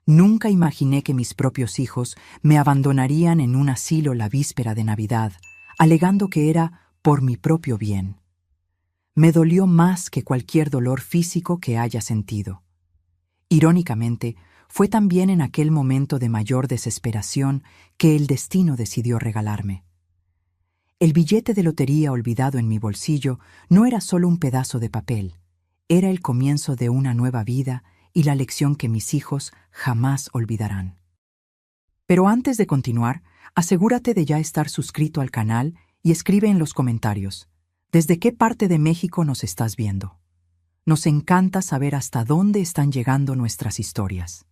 Nunca imaginé que mis propios hijos me abandonarían en un asilo la víspera de Navidad, alegando que era por mi propio bien. Me dolió más que cualquier dolor físico que haya sentido. Irónicamente, fue también en aquel momento de mayor desesperación que el destino decidió regalarme. El billete de lotería olvidado en mi bolsillo no era solo un pedazo de papel, era el comienzo de una nueva vida y la lección que mis hijos jamás olvidarán. Pero antes de continuar, asegúrate de ya estar suscrito al canal y escribe en los comentarios, ¿desde qué parte de México nos estás viendo? Nos encanta saber hasta dónde están llegando nuestras historias.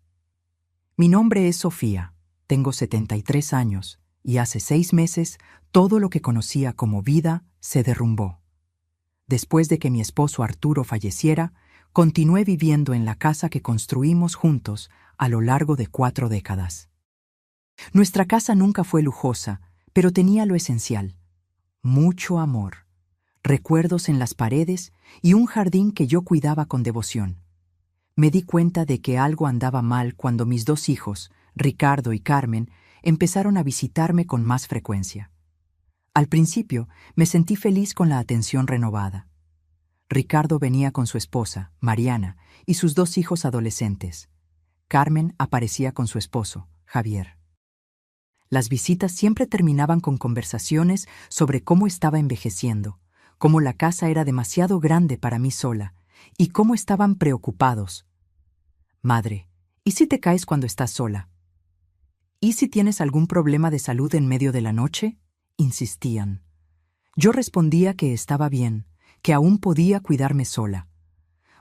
Mi nombre es Sofía, tengo 73 años y hace 6 meses todo lo que conocía como vida se derrumbó. Después de que mi esposo Arturo falleciera, continué viviendo en la casa que construimos juntos a lo largo de 4 décadas. Nuestra casa nunca fue lujosa, pero tenía lo esencial: mucho amor, recuerdos en las paredes y un jardín que yo cuidaba con devoción. Me di cuenta de que algo andaba mal cuando mis 2 hijos, Ricardo y Carmen, empezaron a visitarme con más frecuencia. Al principio, me sentí feliz con la atención renovada. Ricardo venía con su esposa, Mariana, y sus 2 hijos adolescentes. Carmen aparecía con su esposo, Javier. Las visitas siempre terminaban con conversaciones sobre cómo estaba envejeciendo, cómo la casa era demasiado grande para mí sola, y cómo estaban preocupados. Madre, ¿y si te caes cuando estás sola? ¿Y si tienes algún problema de salud en medio de la noche? Insistían. Yo respondía que estaba bien, que aún podía cuidarme sola.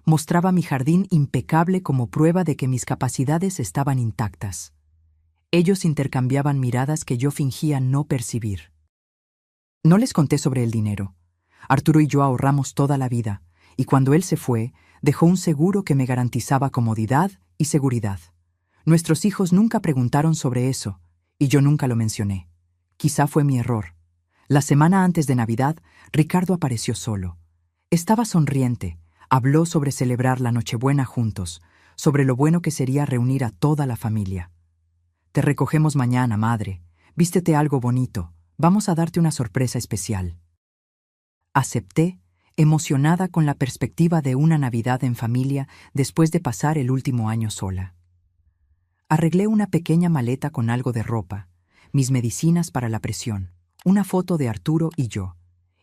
Mostraba mi jardín impecable como prueba de que mis capacidades estaban intactas. Ellos intercambiaban miradas que yo fingía no percibir. No les conté sobre el dinero. Arturo y yo ahorramos toda la vida, y cuando él se fue, dejó un seguro que me garantizaba comodidad y seguridad. Nuestros hijos nunca preguntaron sobre eso, y yo nunca lo mencioné. Quizá fue mi error. La semana antes de Navidad, Ricardo apareció solo. Estaba sonriente, habló sobre celebrar la Nochebuena juntos, sobre lo bueno que sería reunir a toda la familia. Te recogemos mañana, madre. Vístete algo bonito. Vamos a darte una sorpresa especial. Acepté, emocionada con la perspectiva de una Navidad en familia después de pasar el último año sola. Arreglé una pequeña maleta con algo de ropa, mis medicinas para la presión, una foto de Arturo y yo,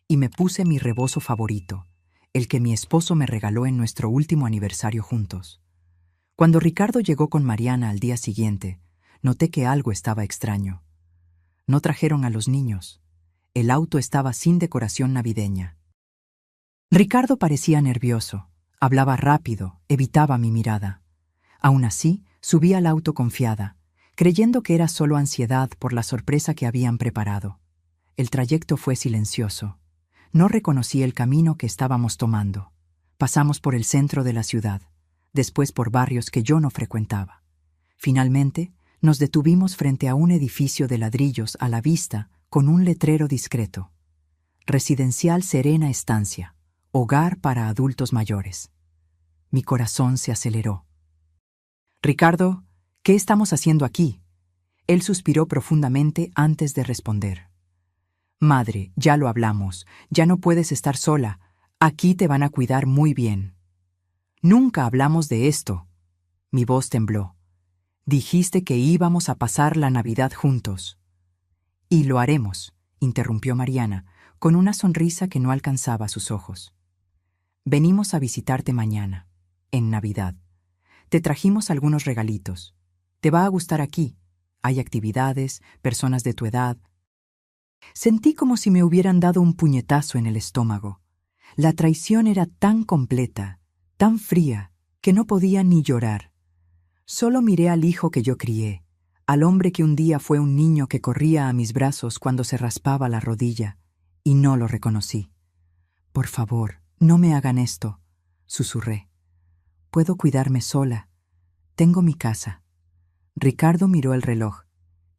y me puse mi rebozo favorito, el que mi esposo me regaló en nuestro último aniversario juntos. Cuando Ricardo llegó con Mariana al día siguiente, noté que algo estaba extraño. No trajeron a los niños. El auto estaba sin decoración navideña. Ricardo parecía nervioso, hablaba rápido, evitaba mi mirada. Aún así, subí al auto confiada, creyendo que era solo ansiedad por la sorpresa que habían preparado. El trayecto fue silencioso. No reconocí el camino que estábamos tomando. Pasamos por el centro de la ciudad, después por barrios que yo no frecuentaba. Finalmente, nos detuvimos frente a un edificio de ladrillos a la vista con un letrero discreto: Residencial Serena Estancia, hogar para adultos mayores. Mi corazón se aceleró. Ricardo, ¿qué estamos haciendo aquí? Él suspiró profundamente antes de responder. Madre, ya lo hablamos, ya no puedes estar sola, aquí te van a cuidar muy bien. Nunca hablamos de esto. Mi voz tembló. Dijiste que íbamos a pasar la Navidad juntos. Y lo haremos, interrumpió Mariana, con una sonrisa que no alcanzaba sus ojos. Venimos a visitarte mañana, en Navidad. Te trajimos algunos regalitos. Te va a gustar aquí. Hay actividades, personas de tu edad. Sentí como si me hubieran dado un puñetazo en el estómago. La traición era tan completa, tan fría, que no podía ni llorar. Solo miré al hijo que yo crié, al hombre que un día fue un niño que corría a mis brazos cuando se raspaba la rodilla, y no lo reconocí. Por favor, no me hagan esto, susurré. Puedo cuidarme sola. Tengo mi casa. Ricardo miró el reloj.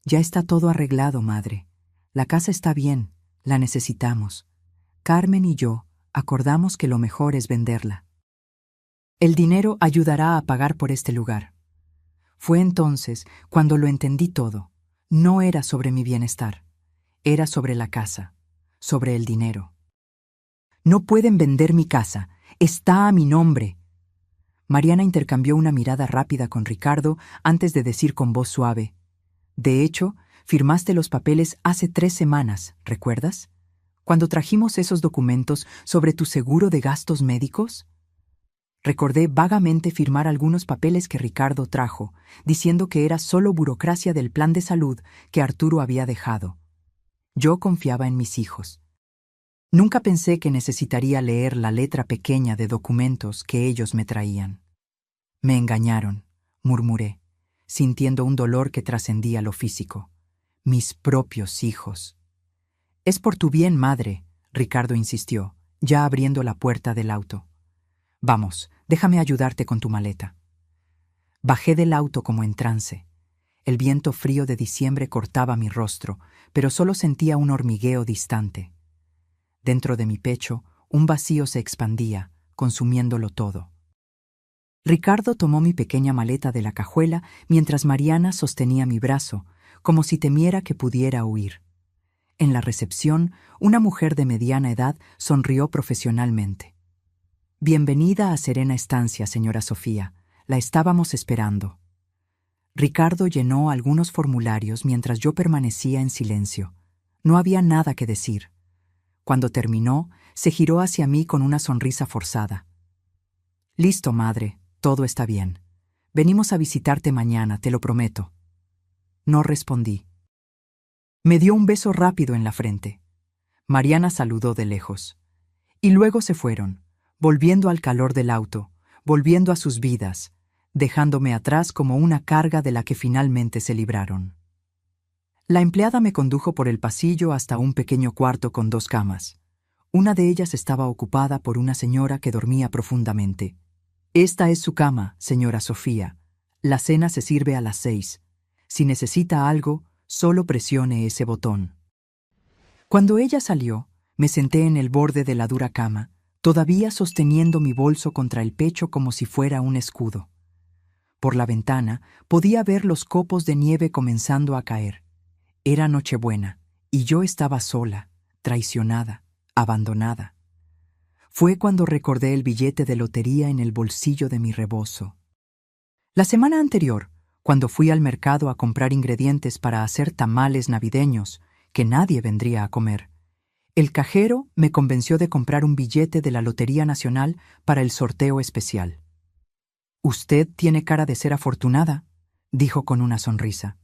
Ya está todo arreglado, madre. La casa está bien, la necesitamos. Carmen y yo acordamos que lo mejor es venderla. El dinero ayudará a pagar por este lugar. Fue entonces cuando lo entendí todo. No era sobre mi bienestar. Era sobre la casa, sobre el dinero. No pueden vender mi casa. Está a mi nombre. Mariana intercambió una mirada rápida con Ricardo antes de decir con voz suave: de hecho, firmaste los papeles hace 3 semanas, ¿recuerdas? Cuando trajimos esos documentos sobre tu seguro de gastos médicos. Recordé vagamente firmar algunos papeles que Ricardo trajo, diciendo que era solo burocracia del plan de salud que Arturo había dejado. Yo confiaba en mis hijos. Nunca pensé que necesitaría leer la letra pequeña de documentos que ellos me traían. Me engañaron, murmuré, sintiendo un dolor que trascendía lo físico. Mis propios hijos. Es por tu bien, madre, Ricardo insistió, ya abriendo la puerta del auto. Vamos, déjame ayudarte con tu maleta. Bajé del auto como en trance. El viento frío de diciembre cortaba mi rostro, pero solo sentía un hormigueo distante. Dentro de mi pecho, un vacío se expandía, consumiéndolo todo. Ricardo tomó mi pequeña maleta de la cajuela mientras Mariana sostenía mi brazo, como si temiera que pudiera huir. En la recepción, una mujer de mediana edad sonrió profesionalmente. Bienvenida a Serena Estancia, señora Sofía. La estábamos esperando. Ricardo llenó algunos formularios mientras yo permanecía en silencio. No había nada que decir. Cuando terminó, se giró hacia mí con una sonrisa forzada. Listo, madre, todo está bien. Venimos a visitarte mañana, te lo prometo. No respondí. Me dio un beso rápido en la frente. Mariana saludó de lejos. Y luego se fueron, volviendo al calor del auto, volviendo a sus vidas, dejándome atrás como una carga de la que finalmente se libraron. La empleada me condujo por el pasillo hasta un pequeño cuarto con 2 camas. Una de ellas estaba ocupada por una señora que dormía profundamente. Esta es su cama, señora Sofía. La cena se sirve a las 6. Si necesita algo, solo presione ese botón. Cuando ella salió, me senté en el borde de la dura cama, todavía sosteniendo mi bolso contra el pecho como si fuera un escudo. Por la ventana podía ver los copos de nieve comenzando a caer. Era Nochebuena, y yo estaba sola, traicionada, abandonada. Fue cuando recordé el billete de lotería en el bolsillo de mi rebozo. La semana anterior, cuando fui al mercado a comprar ingredientes para hacer tamales navideños, que nadie vendría a comer, el cajero me convenció de comprar un billete de la Lotería Nacional para el sorteo especial. «Usted tiene cara de ser afortunada», dijo con una sonrisa.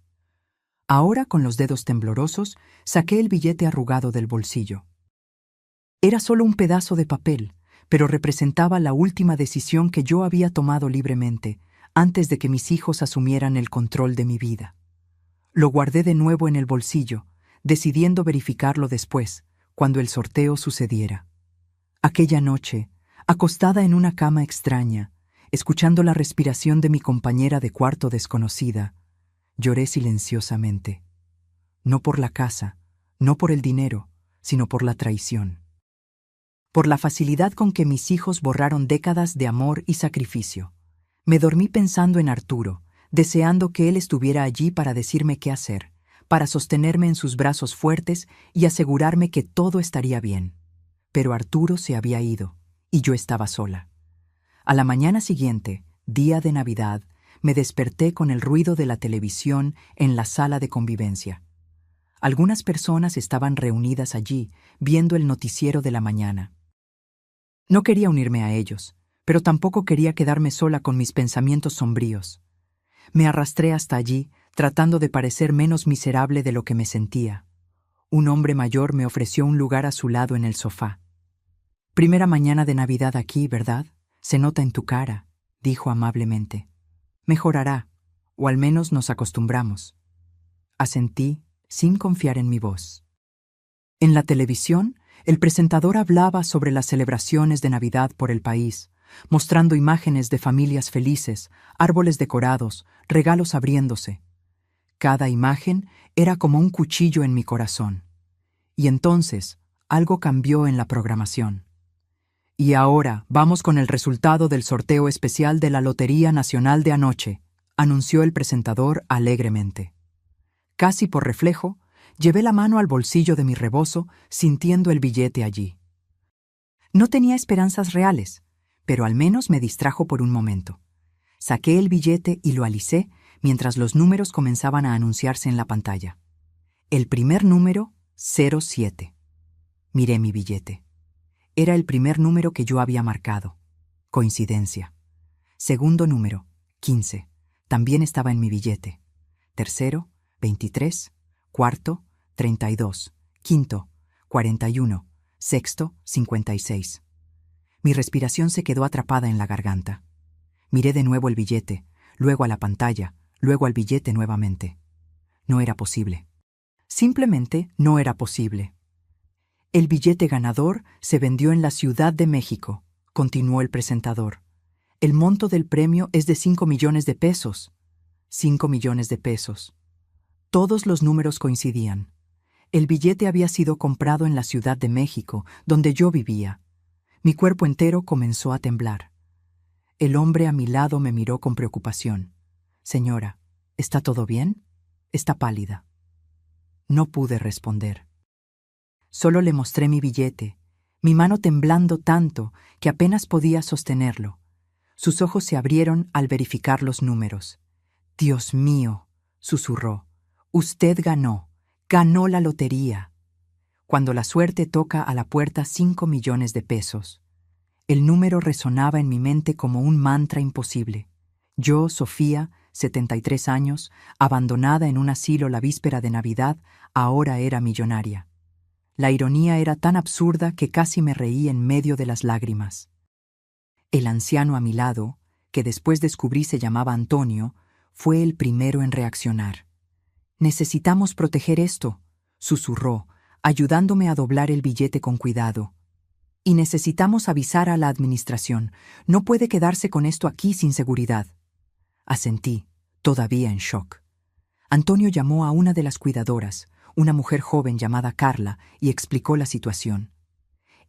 Ahora, con los dedos temblorosos, saqué el billete arrugado del bolsillo. Era solo un pedazo de papel, pero representaba la última decisión que yo había tomado libremente, antes de que mis hijos asumieran el control de mi vida. Lo guardé de nuevo en el bolsillo, decidiendo verificarlo después, cuando el sorteo sucediera. Aquella noche, acostada en una cama extraña, escuchando la respiración de mi compañera de cuarto desconocida, lloré silenciosamente. No por la casa, no por el dinero, sino por la traición. Por la facilidad con que mis hijos borraron décadas de amor y sacrificio. Me dormí pensando en Arturo, deseando que él estuviera allí para decirme qué hacer, para sostenerme en sus brazos fuertes y asegurarme que todo estaría bien. Pero Arturo se había ido, y yo estaba sola. A la mañana siguiente, día de Navidad, me desperté con el ruido de la televisión en la sala de convivencia. Algunas personas estaban reunidas allí, viendo el noticiero de la mañana. No quería unirme a ellos, pero tampoco quería quedarme sola con mis pensamientos sombríos. Me arrastré hasta allí, tratando de parecer menos miserable de lo que me sentía. Un hombre mayor me ofreció un lugar a su lado en el sofá. «Primera mañana de Navidad aquí, ¿verdad? Se nota en tu cara», dijo amablemente. «Mejorará, o al menos nos acostumbramos». Asentí, sin confiar en mi voz. En la televisión, el presentador hablaba sobre las celebraciones de Navidad por el país, mostrando imágenes de familias felices, árboles decorados, regalos abriéndose. Cada imagen era como un cuchillo en mi corazón. Y entonces, algo cambió en la programación. «Y ahora vamos con el resultado del sorteo especial de la Lotería Nacional de anoche», anunció el presentador alegremente. Casi por reflejo, llevé la mano al bolsillo de mi rebozo, sintiendo el billete allí. No tenía esperanzas reales, pero al menos me distrajo por un momento. Saqué el billete y lo alicé mientras los números comenzaban a anunciarse en la pantalla. El primer número, 07. Miré mi billete. Era el primer número que yo había marcado. Coincidencia. Segundo número, 15. También estaba en mi billete. Tercero, 23. Cuarto, 32. Quinto, 41. Sexto, 56. Mi respiración se quedó atrapada en la garganta. Miré de nuevo el billete, luego a la pantalla, luego al billete nuevamente. No era posible. Simplemente no era posible. El billete ganador se vendió en la Ciudad de México, continuó el presentador. El monto del premio es de 5 millones de pesos. 5 millones de pesos. Todos los números coincidían. El billete había sido comprado en la Ciudad de México, donde yo vivía. Mi cuerpo entero comenzó a temblar. El hombre a mi lado me miró con preocupación. Señora, ¿está todo bien? Está pálida. No pude responder. Solo le mostré mi billete, mi mano temblando tanto que apenas podía sostenerlo. Sus ojos se abrieron al verificar los números. «Dios mío», susurró, «usted ganó la lotería». Cuando la suerte toca a la puerta 5 millones de pesos. El número resonaba en mi mente como un mantra imposible. Yo, Sofía, 73 años, abandonada en un asilo la víspera de Navidad, ahora era millonaria. La ironía era tan absurda que casi me reí en medio de las lágrimas. El anciano a mi lado, que después descubrí se llamaba Antonio, fue el primero en reaccionar. «Necesitamos proteger esto», susurró, ayudándome a doblar el billete con cuidado. «Y necesitamos avisar a la administración. No puede quedarse con esto aquí sin seguridad». Asentí, todavía en shock. Antonio llamó a una de las cuidadoras, una mujer joven llamada Carla, y explicó la situación.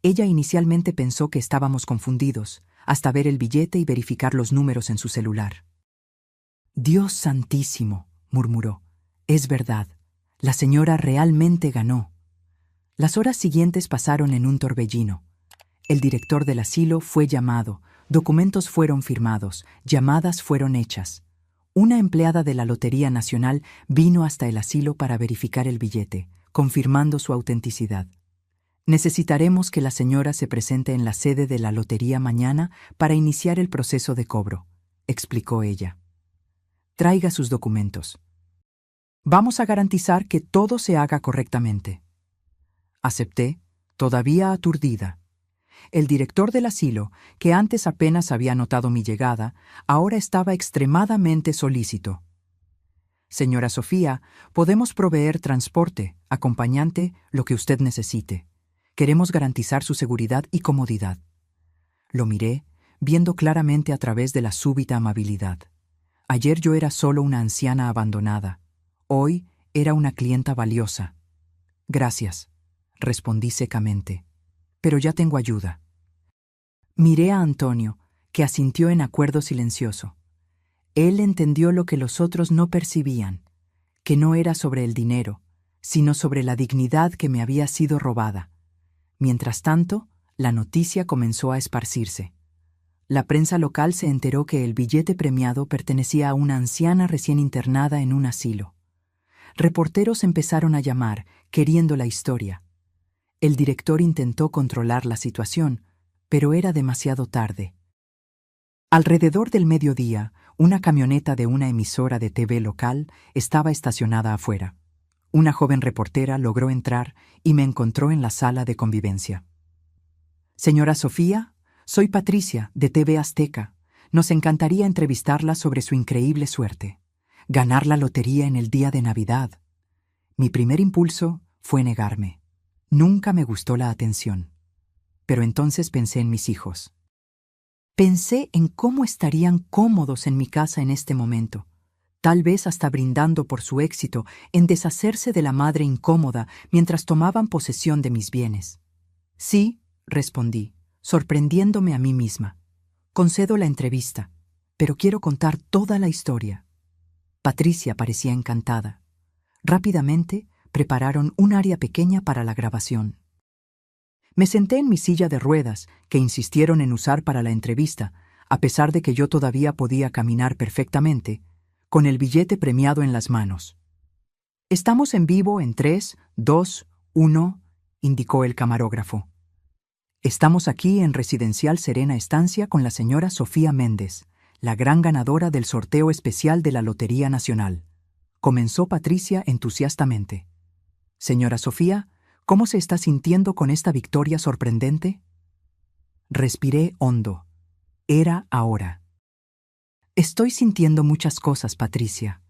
Ella inicialmente pensó que estábamos confundidos, hasta ver el billete y verificar los números en su celular. «Dios santísimo», murmuró, «es verdad, la señora realmente ganó». Las horas siguientes pasaron en un torbellino. El director del asilo fue llamado, documentos fueron firmados, llamadas fueron hechas. Una empleada de la Lotería Nacional vino hasta el asilo para verificar el billete, confirmando su autenticidad. «Necesitaremos que la señora se presente en la sede de la lotería mañana para iniciar el proceso de cobro», explicó ella. «Traiga sus documentos. Vamos a garantizar que todo se haga correctamente». Acepté, todavía aturdida. El director del asilo, que antes apenas había notado mi llegada, ahora estaba extremadamente solícito. «Señora Sofía, podemos proveer transporte, acompañante, lo que usted necesite. Queremos garantizar su seguridad y comodidad». Lo miré, viendo claramente a través de la súbita amabilidad. Ayer yo era solo una anciana abandonada. Hoy era una clienta valiosa. «Gracias», respondí secamente. «Pero ya tengo ayuda». Miré a Antonio, que asintió en acuerdo silencioso. Él entendió lo que los otros no percibían, que no era sobre el dinero, sino sobre la dignidad que me había sido robada. Mientras tanto, la noticia comenzó a esparcirse. La prensa local se enteró que el billete premiado pertenecía a una anciana recién internada en un asilo. Reporteros empezaron a llamar, queriendo la historia. El director intentó controlar la situación, pero era demasiado tarde. Alrededor del mediodía, una camioneta de una emisora de TV local estaba estacionada afuera. Una joven reportera logró entrar y me encontró en la sala de convivencia. «Señora Sofía, soy Patricia, de TV Azteca. Nos encantaría entrevistarla sobre su increíble suerte. Ganar la lotería en el día de Navidad». Mi primer impulso fue negarme. Nunca me gustó la atención. Pero entonces pensé en mis hijos. Pensé en cómo estarían cómodos en mi casa en este momento, tal vez hasta brindando por su éxito en deshacerse de la madre incómoda mientras tomaban posesión de mis bienes. «Sí», respondí, sorprendiéndome a mí misma. «Concedo la entrevista, pero quiero contar toda la historia». Patricia parecía encantada. Rápidamente prepararon un área pequeña para la grabación. Me senté en mi silla de ruedas, que insistieron en usar para la entrevista, a pesar de que yo todavía podía caminar perfectamente, con el billete premiado en las manos. «Estamos en vivo en 3, 2, 1», indicó el camarógrafo. «Estamos aquí en Residencial Serena Estancia con la señora Sofía Méndez, la gran ganadora del sorteo especial de la Lotería Nacional», comenzó Patricia entusiastamente. «Señora Sofía, ¿cómo se está sintiendo con esta victoria sorprendente?» Respiré hondo. Era ahora. «Estoy sintiendo muchas cosas, Patricia.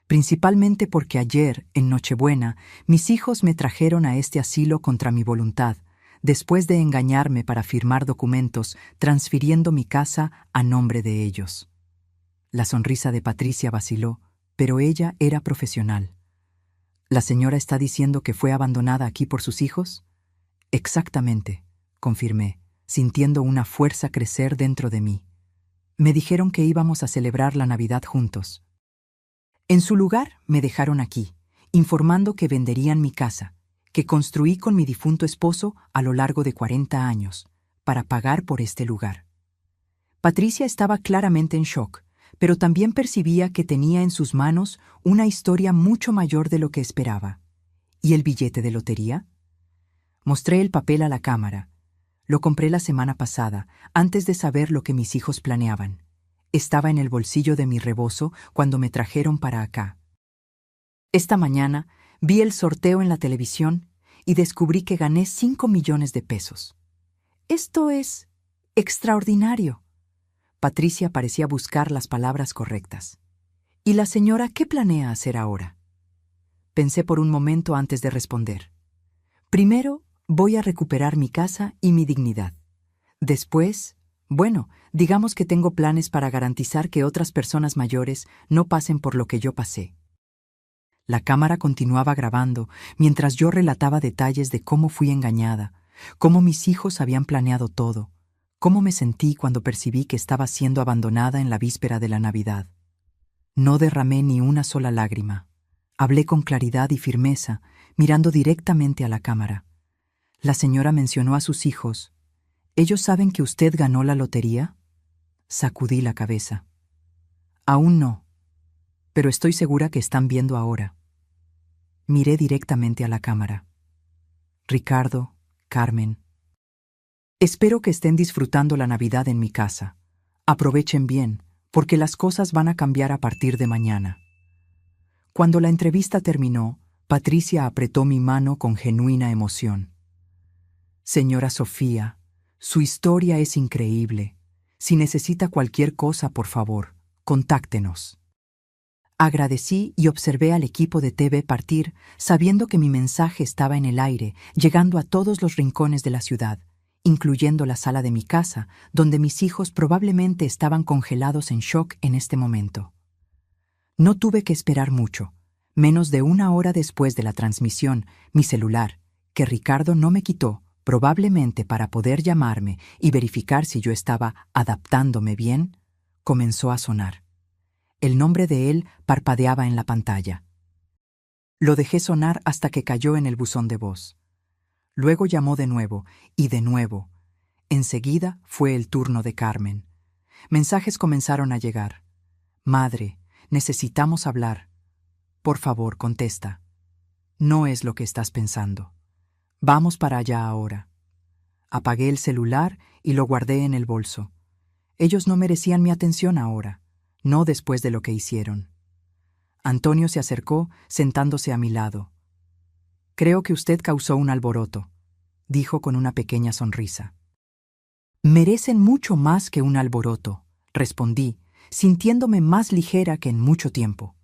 Principalmente porque ayer, en Nochebuena, mis hijos me trajeron a este asilo contra mi voluntad, después de engañarme para firmar documentos transfiriendo mi casa a nombre de ellos». La sonrisa de Patricia vaciló, pero ella era profesional. «¿La señora está diciendo que fue abandonada aquí por sus hijos?» «Exactamente», confirmé, sintiendo una fuerza crecer dentro de mí. «Me dijeron que íbamos a celebrar la Navidad juntos. En su lugar me dejaron aquí, informando que venderían mi casa, que construí con mi difunto esposo a lo largo de 40 años, para pagar por este lugar». Patricia estaba claramente en shock, pero también percibía que tenía en sus manos una historia mucho mayor de lo que esperaba. ¿Y el billete de lotería? Mostré el papel a la cámara. Lo compré la semana pasada, antes de saber lo que mis hijos planeaban. Estaba en el bolsillo de mi rebozo cuando me trajeron para acá. Esta mañana vi el sorteo en la televisión y descubrí que gané 5 millones de pesos. Esto es extraordinario. Patricia parecía buscar las palabras correctas. ¿Y la señora qué planea hacer ahora? Pensé por un momento antes de responder. Primero, voy a recuperar mi casa y mi dignidad. Después, bueno, digamos que tengo planes para garantizar que otras personas mayores no pasen por lo que yo pasé. La cámara continuaba grabando mientras yo relataba detalles de cómo fui engañada, cómo mis hijos habían planeado todo, cómo me sentí cuando percibí que estaba siendo abandonada en la víspera de la Navidad. No derramé ni una sola lágrima. Hablé con claridad y firmeza, mirando directamente a la cámara. La señora mencionó a sus hijos. ¿Ellos saben que usted ganó la lotería? Sacudí la cabeza. Aún no, pero estoy segura que están viendo ahora. Miré directamente a la cámara. Ricardo, Carmen. Espero que estén disfrutando la Navidad en mi casa. Aprovechen bien, porque las cosas van a cambiar a partir de mañana. Cuando la entrevista terminó, Patricia apretó mi mano con genuina emoción. Señora Sofía, su historia es increíble. Si necesita cualquier cosa, por favor, contáctenos. Agradecí y observé al equipo de TV partir, sabiendo que mi mensaje estaba en el aire, llegando a todos los rincones de la ciudad, incluyendo la sala de mi casa, donde mis hijos probablemente estaban congelados en shock en este momento. No tuve que esperar mucho. Menos de 1 hora después de la transmisión, mi celular, que Ricardo no me quitó, probablemente para poder llamarme y verificar si yo estaba adaptándome bien, comenzó a sonar. El nombre de él parpadeaba en la pantalla. Lo dejé sonar hasta que cayó en el buzón de voz. Luego llamó de nuevo, y de nuevo. Enseguida fue el turno de Carmen. Mensajes comenzaron a llegar. «Madre, necesitamos hablar. Por favor, contesta. No es lo que estás pensando. Vamos para allá ahora». Apagué el celular y lo guardé en el bolso. Ellos no merecían mi atención ahora, no después de lo que hicieron. Antonio se acercó, sentándose a mi lado. «Creo que usted causó un alboroto», dijo con una pequeña sonrisa. «Merecen mucho más que un alboroto», respondí, sintiéndome más ligera que en mucho tiempo.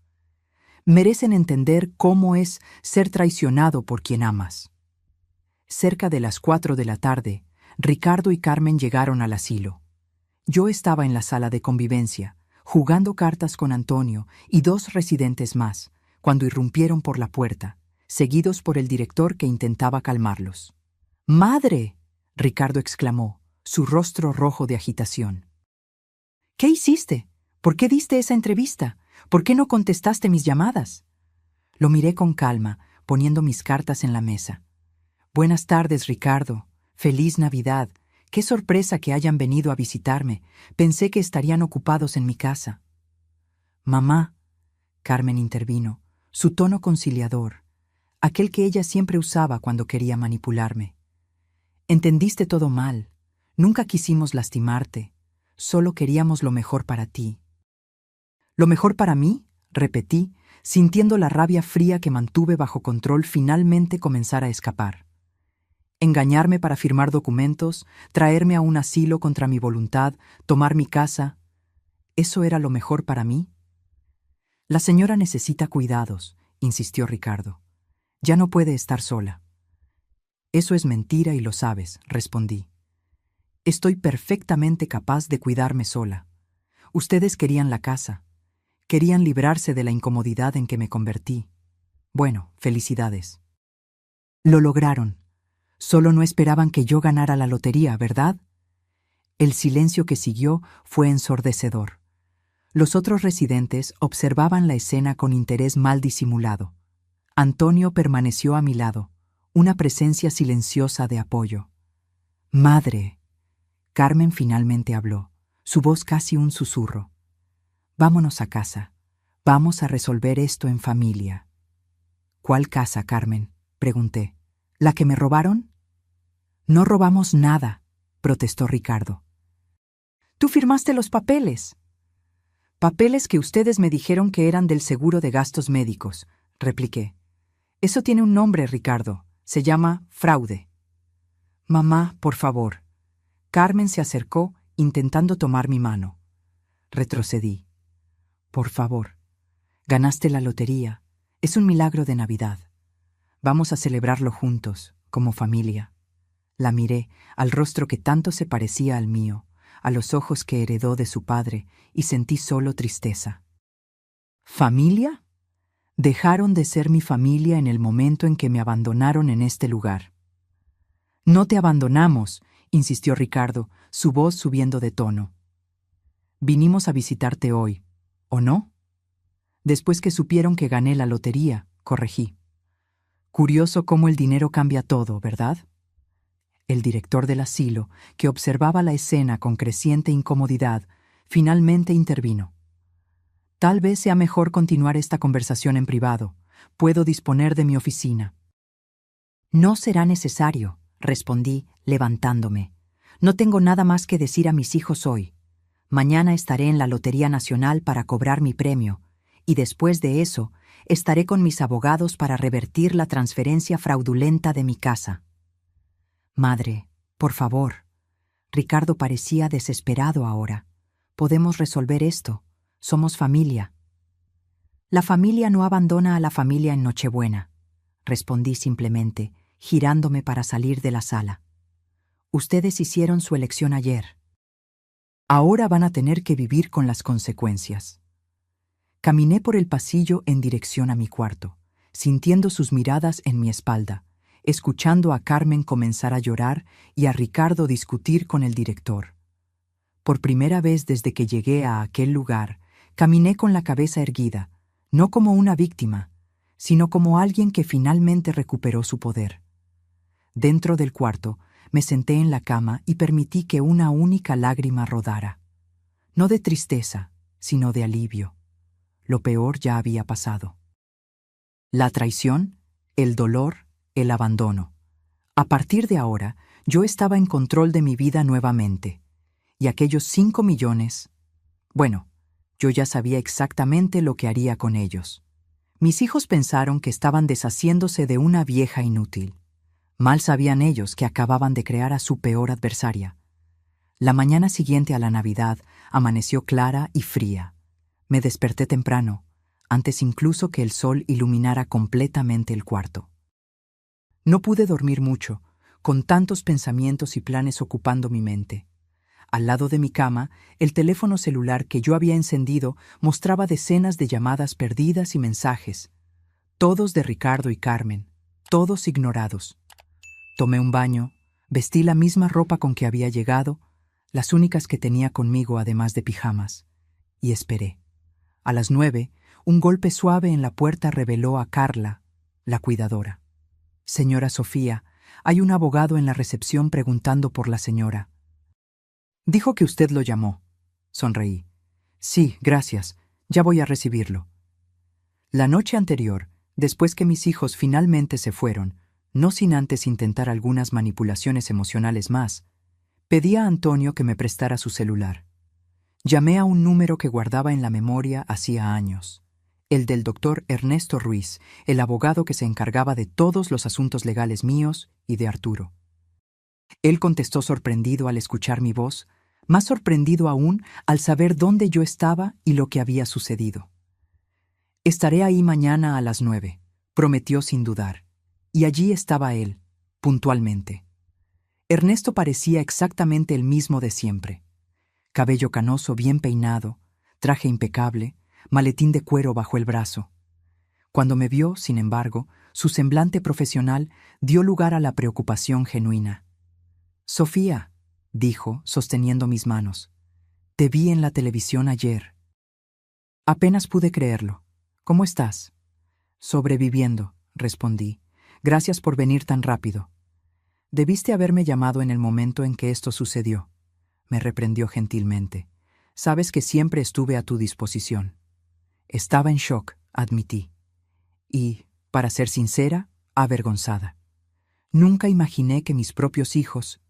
«Merecen entender cómo es ser traicionado por quien amas». Cerca de las 4 de la tarde, Ricardo y Carmen llegaron al asilo. Yo estaba en la sala de convivencia, jugando cartas con Antonio y 2 residentes más, cuando irrumpieron por la puerta, seguidos por el director que intentaba calmarlos. «¡Madre!», Ricardo exclamó, su rostro rojo de agitación. «¿Qué hiciste? ¿Por qué diste esa entrevista? ¿Por qué no contestaste mis llamadas? Lo miré con calma, poniendo mis cartas en la mesa. Buenas tardes, Ricardo. Feliz Navidad. Qué sorpresa que hayan venido a visitarme. Pensé que estarían ocupados en mi casa. Mamá, Carmen intervino, su tono conciliador, aquel que ella siempre usaba cuando quería manipularme. Entendiste todo mal. Nunca quisimos lastimarte. Solo queríamos lo mejor para ti. ¿Lo mejor para mí?, repetí, sintiendo la rabia fría que mantuve bajo control finalmente comenzar a escapar. Engañarme para firmar documentos, traerme a un asilo contra mi voluntad, tomar mi casa. ¿Eso era lo mejor para mí? La señora necesita cuidados, insistió Ricardo. Ya no puede estar sola. Eso es mentira y lo sabes, respondí. Estoy perfectamente capaz de cuidarme sola. Ustedes querían la casa. Querían librarse de la incomodidad en que me convertí. Bueno, felicidades. Lo lograron. Solo no esperaban que yo ganara la lotería, ¿verdad? El silencio que siguió fue ensordecedor. Los otros residentes observaban la escena con interés mal disimulado. Antonio permaneció a mi lado, una presencia silenciosa de apoyo. «Madre», Carmen finalmente habló, su voz casi un susurro. «Vámonos a casa. Vamos a resolver esto en familia». «¿Cuál casa, Carmen?», pregunté. «¿La que me robaron?» «No robamos nada», protestó Ricardo. «Tú firmaste los papeles». «Papeles que ustedes me dijeron que eran del seguro de gastos médicos», repliqué. «Eso tiene un nombre, Ricardo. Se llama fraude». «Mamá, por favor». Carmen se acercó, intentando tomar mi mano. Retrocedí. «Por favor. Ganaste la lotería. Es un milagro de Navidad. Vamos a celebrarlo juntos, como familia». La miré, al rostro que tanto se parecía al mío, a los ojos que heredó de su padre, y sentí solo tristeza. ¿Familia? Dejaron de ser mi familia en el momento en que me abandonaron en este lugar. «No te abandonamos», insistió Ricardo, su voz subiendo de tono. «Vinimos a visitarte hoy, ¿o no?» «Después que supieron que gané la lotería», corregí. «Curioso cómo el dinero cambia todo, ¿verdad?» El director del asilo, que observaba la escena con creciente incomodidad, finalmente intervino. «Tal vez sea mejor continuar esta conversación en privado. Puedo disponer de mi oficina». «No será necesario», respondí, levantándome. «No tengo nada más que decir a mis hijos hoy. Mañana estaré en la Lotería Nacional para cobrar mi premio, y después de eso estaré con mis abogados para revertir la transferencia fraudulenta de mi casa». «Madre, por favor». Ricardo parecía desesperado ahora. «Podemos resolver esto. Somos familia». «La familia no abandona a la familia en Nochebuena», respondí simplemente, girándome para salir de la sala. «Ustedes hicieron su elección ayer. Ahora van a tener que vivir con las consecuencias». Caminé por el pasillo en dirección a mi cuarto, sintiendo sus miradas en mi espalda, escuchando a Carmen comenzar a llorar y a Ricardo discutir con el director. Por primera vez desde que llegué a aquel lugar, caminé con la cabeza erguida, no como una víctima, sino como alguien que finalmente recuperó su poder. Dentro del cuarto, me senté en la cama y permití que una única lágrima rodara. No de tristeza, sino de alivio. Lo peor ya había pasado. La traición, el dolor, el abandono. A partir de ahora, yo estaba en control de mi vida nuevamente. Y aquellos 5 millones... Bueno, yo ya sabía exactamente lo que haría con ellos. Mis hijos pensaron que estaban deshaciéndose de una vieja inútil. Mal sabían ellos que acababan de crear a su peor adversaria. La mañana siguiente a la Navidad amaneció clara y fría. Me desperté temprano, antes incluso que el sol iluminara completamente el cuarto. No pude dormir mucho, con tantos pensamientos y planes ocupando mi mente. Al lado de mi cama, el teléfono celular que yo había encendido mostraba decenas de llamadas perdidas y mensajes, todos de Ricardo y Carmen, todos ignorados. Tomé un baño, vestí la misma ropa con que había llegado, las únicas que tenía conmigo además de pijamas, y esperé. A las 9, un golpe suave en la puerta reveló a Carla, la cuidadora. Señora Sofía, hay un abogado en la recepción preguntando por la señora. Dijo que usted lo llamó. Sonreí. Sí, gracias. Ya voy a recibirlo. La noche anterior, después que mis hijos finalmente se fueron, no sin antes intentar algunas manipulaciones emocionales más, pedí a Antonio que me prestara su celular. Llamé a un número que guardaba en la memoria hacía años, el del doctor Ernesto Ruiz, el abogado que se encargaba de todos los asuntos legales míos y de Arturo. Él contestó sorprendido al escuchar mi voz, más sorprendido aún al saber dónde yo estaba y lo que había sucedido. Estaré ahí mañana a las 9, prometió sin dudar, y allí estaba él, puntualmente. Ernesto parecía exactamente el mismo de siempre. Cabello canoso bien peinado, traje impecable, maletín de cuero bajo el brazo. Cuando me vio, sin embargo, su semblante profesional dio lugar a la preocupación genuina. «Sofía», dijo, sosteniendo mis manos, «te vi en la televisión ayer». Apenas pude creerlo. «¿Cómo estás?» «Sobreviviendo», respondí. «Gracias por venir tan rápido». «Debiste haberme llamado en el momento en que esto sucedió», me reprendió gentilmente. «Sabes que siempre estuve a tu disposición». Estaba en shock, admití. Y, para ser sincera, avergonzada. Nunca imaginé que mis propios hijos...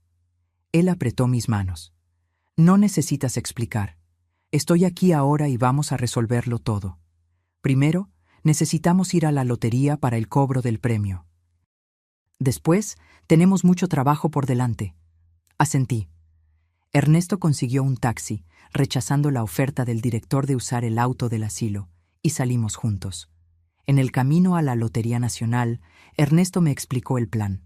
Él apretó mis manos. «No necesitas explicar. Estoy aquí ahora y vamos a resolverlo todo. Primero, necesitamos ir a la lotería para el cobro del premio. Después, tenemos mucho trabajo por delante». Asentí. Ernesto consiguió un taxi, rechazando la oferta del director de usar el auto del asilo, y salimos juntos. En el camino a la Lotería Nacional, Ernesto me explicó el plan.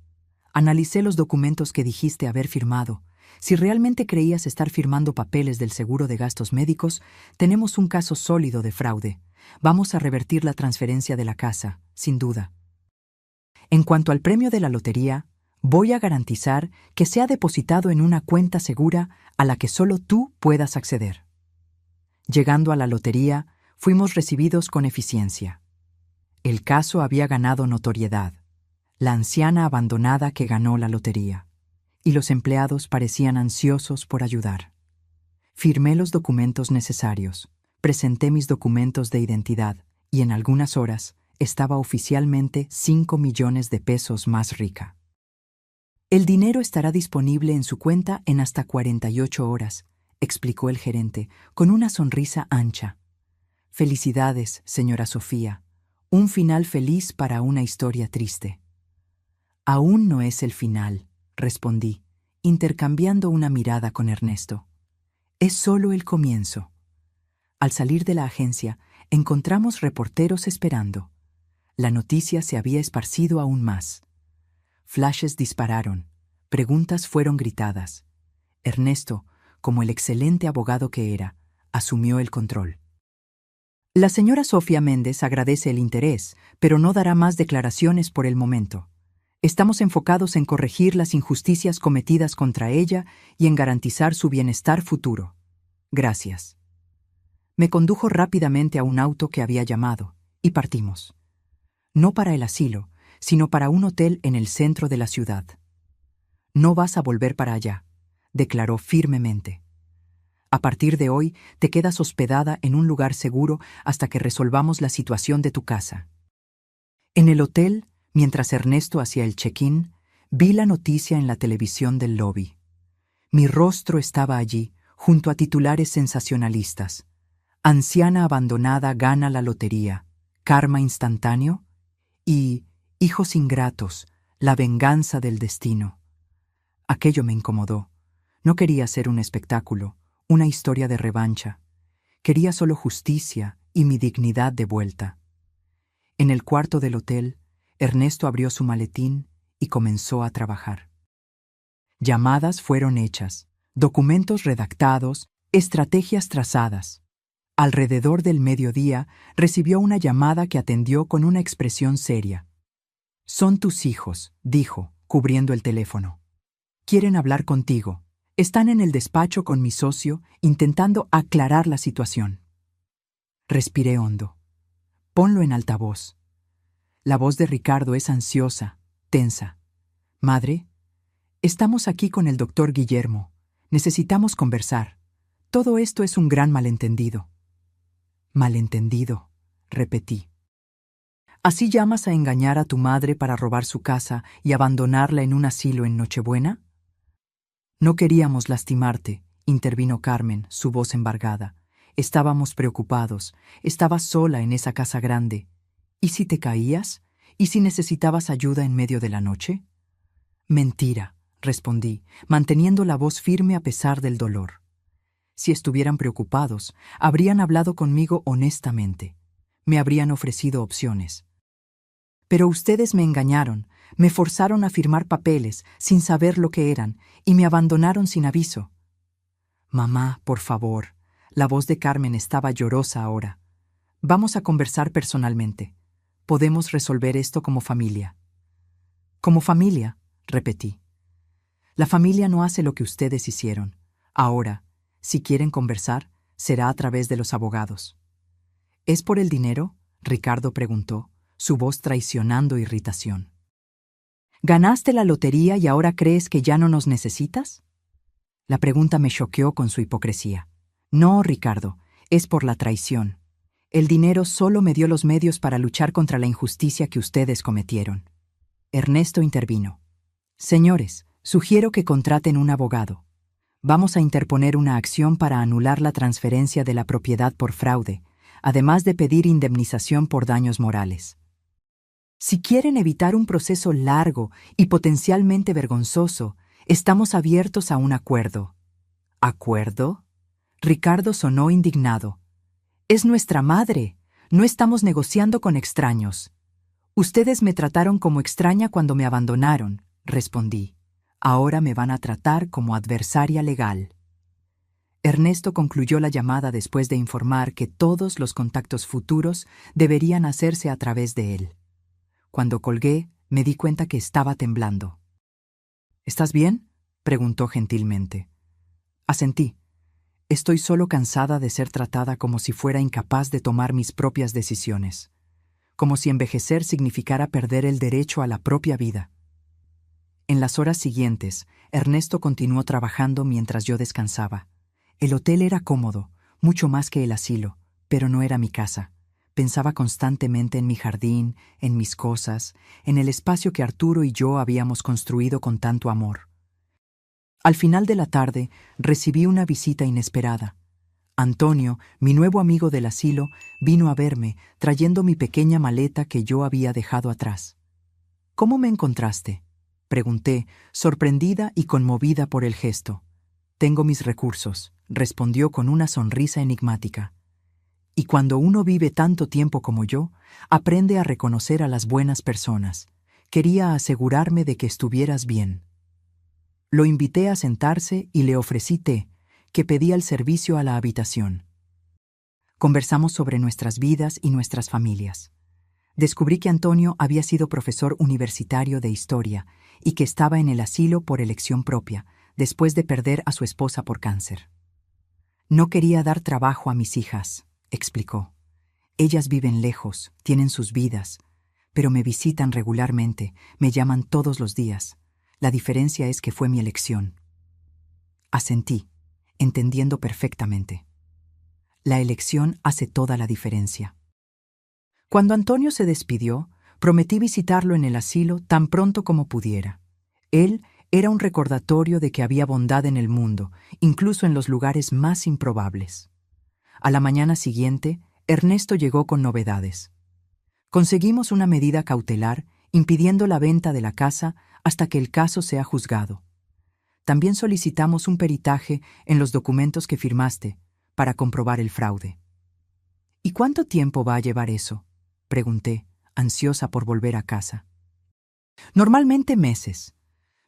«Analicé los documentos que dijiste haber firmado. Si realmente creías estar firmando papeles del seguro de gastos médicos, tenemos un caso sólido de fraude. Vamos a revertir la transferencia de la casa, sin duda. En cuanto al premio de la lotería, voy a garantizar que sea depositado en una cuenta segura a la que solo tú puedas acceder». Llegando a la lotería, fuimos recibidos con eficiencia. El caso había ganado notoriedad. La anciana abandonada que ganó la lotería. Y los empleados parecían ansiosos por ayudar. Firmé los documentos necesarios, presenté mis documentos de identidad y en algunas horas estaba oficialmente 5 millones de pesos más rica. «El dinero estará disponible en su cuenta en hasta 48 horas», explicó el gerente, con una sonrisa ancha. «Felicidades, señora Sofía. Un final feliz para una historia triste». «Aún no es el final», respondí, intercambiando una mirada con Ernesto. «Es solo el comienzo». Al salir de la agencia, encontramos reporteros esperando. La noticia se había esparcido aún más. Flashes dispararon, preguntas fueron gritadas. Ernesto, como el excelente abogado que era, asumió el control. «La señora Sofía Méndez agradece el interés, pero no dará más declaraciones por el momento. Estamos enfocados en corregir las injusticias cometidas contra ella y en garantizar su bienestar futuro. Gracias». Me condujo rápidamente a un auto que había llamado, y partimos. No para el asilo, sino para un hotel en el centro de la ciudad. «No vas a volver para allá», declaró firmemente. «A partir de hoy te quedas hospedada en un lugar seguro hasta que resolvamos la situación de tu casa». En el hotel, mientras Ernesto hacía el check-in, vi la noticia en la televisión del lobby. Mi rostro estaba allí, junto a titulares sensacionalistas. «Anciana abandonada gana la lotería. Karma instantáneo» y «Hijos ingratos, la venganza del destino». Aquello me incomodó. No quería ser un espectáculo, una historia de revancha. Quería solo justicia y mi dignidad de vuelta. En el cuarto del hotel, Ernesto abrió su maletín y comenzó a trabajar. Llamadas fueron hechas, documentos redactados, estrategias trazadas. Alrededor del mediodía recibió una llamada que atendió con una expresión seria. «Son tus hijos», dijo, cubriendo el teléfono. «Quieren hablar contigo. Están en el despacho con mi socio intentando aclarar la situación». Respiré hondo. Ponlo en altavoz. La voz de Ricardo es ansiosa, tensa. Madre, estamos aquí con el doctor Guillermo. Necesitamos conversar. Todo esto es un gran malentendido. Malentendido, repetí. ¿Así llamas a engañar a tu madre para robar su casa y abandonarla en un asilo en Nochebuena? No queríamos lastimarte, intervino Carmen, su voz embargada. Estábamos preocupados. Estabas sola en esa casa grande. ¿Y si te caías? ¿Y si necesitabas ayuda en medio de la noche? Mentira, respondí, manteniendo la voz firme a pesar del dolor. Si estuvieran preocupados, habrían hablado conmigo honestamente. Me habrían ofrecido opciones. Pero ustedes me engañaron, me forzaron a firmar papeles sin saber lo que eran y me abandonaron sin aviso. Mamá, por favor. La voz de Carmen estaba llorosa ahora. Vamos a conversar personalmente. Podemos resolver esto como familia. Como familia, repetí. La familia no hace lo que ustedes hicieron. Ahora, si quieren conversar, será a través de los abogados. ¿Es por el dinero?, Ricardo preguntó, su voz traicionando irritación. ¿Ganaste la lotería y ahora crees que ya no nos necesitas? La pregunta me choqueó con su hipocresía. No, Ricardo, es por la traición. El dinero solo me dio los medios para luchar contra la injusticia que ustedes cometieron. Ernesto intervino. Señores, sugiero que contraten un abogado. Vamos a interponer una acción para anular la transferencia de la propiedad por fraude, además de pedir indemnización por daños morales. Si quieren evitar un proceso largo y potencialmente vergonzoso, estamos abiertos a un acuerdo. ¿Acuerdo? Ricardo sonó indignado. Es nuestra madre. No estamos negociando con extraños. Ustedes me trataron como extraña cuando me abandonaron, respondí. Ahora me van a tratar como adversaria legal. Ernesto concluyó la llamada después de informar que todos los contactos futuros deberían hacerse a través de él. Cuando colgué, me di cuenta que estaba temblando. ¿Estás bien?, preguntó gentilmente. Asentí. Estoy solo cansada de ser tratada como si fuera incapaz de tomar mis propias decisiones, como si envejecer significara perder el derecho a la propia vida. En las horas siguientes, Ernesto continuó trabajando mientras yo descansaba. El hotel era cómodo, mucho más que el asilo, pero no era mi casa. Pensaba constantemente en mi jardín, en mis cosas, en el espacio que Arturo y yo habíamos construido con tanto amor. Al final de la tarde, recibí una visita inesperada. Antonio, mi nuevo amigo del asilo, vino a verme, trayendo mi pequeña maleta que yo había dejado atrás. ¿Cómo me encontraste?, pregunté, sorprendida y conmovida por el gesto. Tengo mis recursos, respondió con una sonrisa enigmática. Y cuando uno vive tanto tiempo como yo, aprende a reconocer a las buenas personas. Quería asegurarme de que estuvieras bien. Lo invité a sentarse y le ofrecí té, que pedía el servicio a la habitación. Conversamos sobre nuestras vidas y nuestras familias. Descubrí que Antonio había sido profesor universitario de historia y que estaba en el asilo por elección propia, después de perder a su esposa por cáncer. No quería dar trabajo a mis hijas, explicó. Ellas viven lejos, tienen sus vidas, pero me visitan regularmente, me llaman todos los días. La diferencia es que fue mi elección. Asentí, entendiendo perfectamente. La elección hace toda la diferencia. Cuando Antonio se despidió, prometí visitarlo en el asilo tan pronto como pudiera. Él era un recordatorio de que había bondad en el mundo, incluso en los lugares más improbables. A la mañana siguiente, Ernesto llegó con novedades. Conseguimos una medida cautelar impidiendo la venta de la casa hasta que el caso sea juzgado. También solicitamos un peritaje en los documentos que firmaste para comprobar el fraude. ¿Y cuánto tiempo va a llevar eso?, pregunté, ansiosa por volver a casa. Normalmente meses,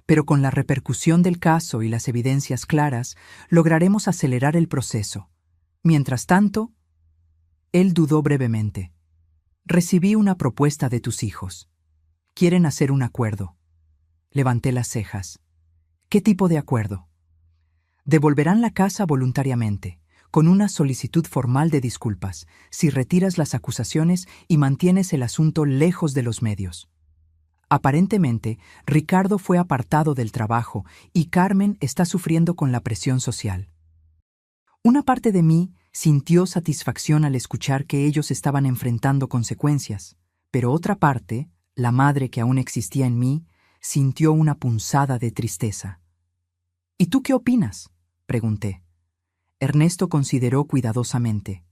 pero con la repercusión del caso y las evidencias claras, lograremos acelerar el proceso. Mientras tanto, él dudó brevemente. Recibí una propuesta de tus hijos. Quieren hacer un acuerdo. Levanté las cejas. ¿Qué tipo de acuerdo? Devolverán la casa voluntariamente, con una solicitud formal de disculpas, si retiras las acusaciones y mantienes el asunto lejos de los medios. Aparentemente, Ricardo fue apartado del trabajo y Carmen está sufriendo con la presión social. Una parte de mí sintió satisfacción al escuchar que ellos estaban enfrentando consecuencias, pero otra parte, la madre que aún existía en mí, sintió una punzada de tristeza. ¿Y tú qué opinas?, pregunté. Ernesto consideró cuidadosamente.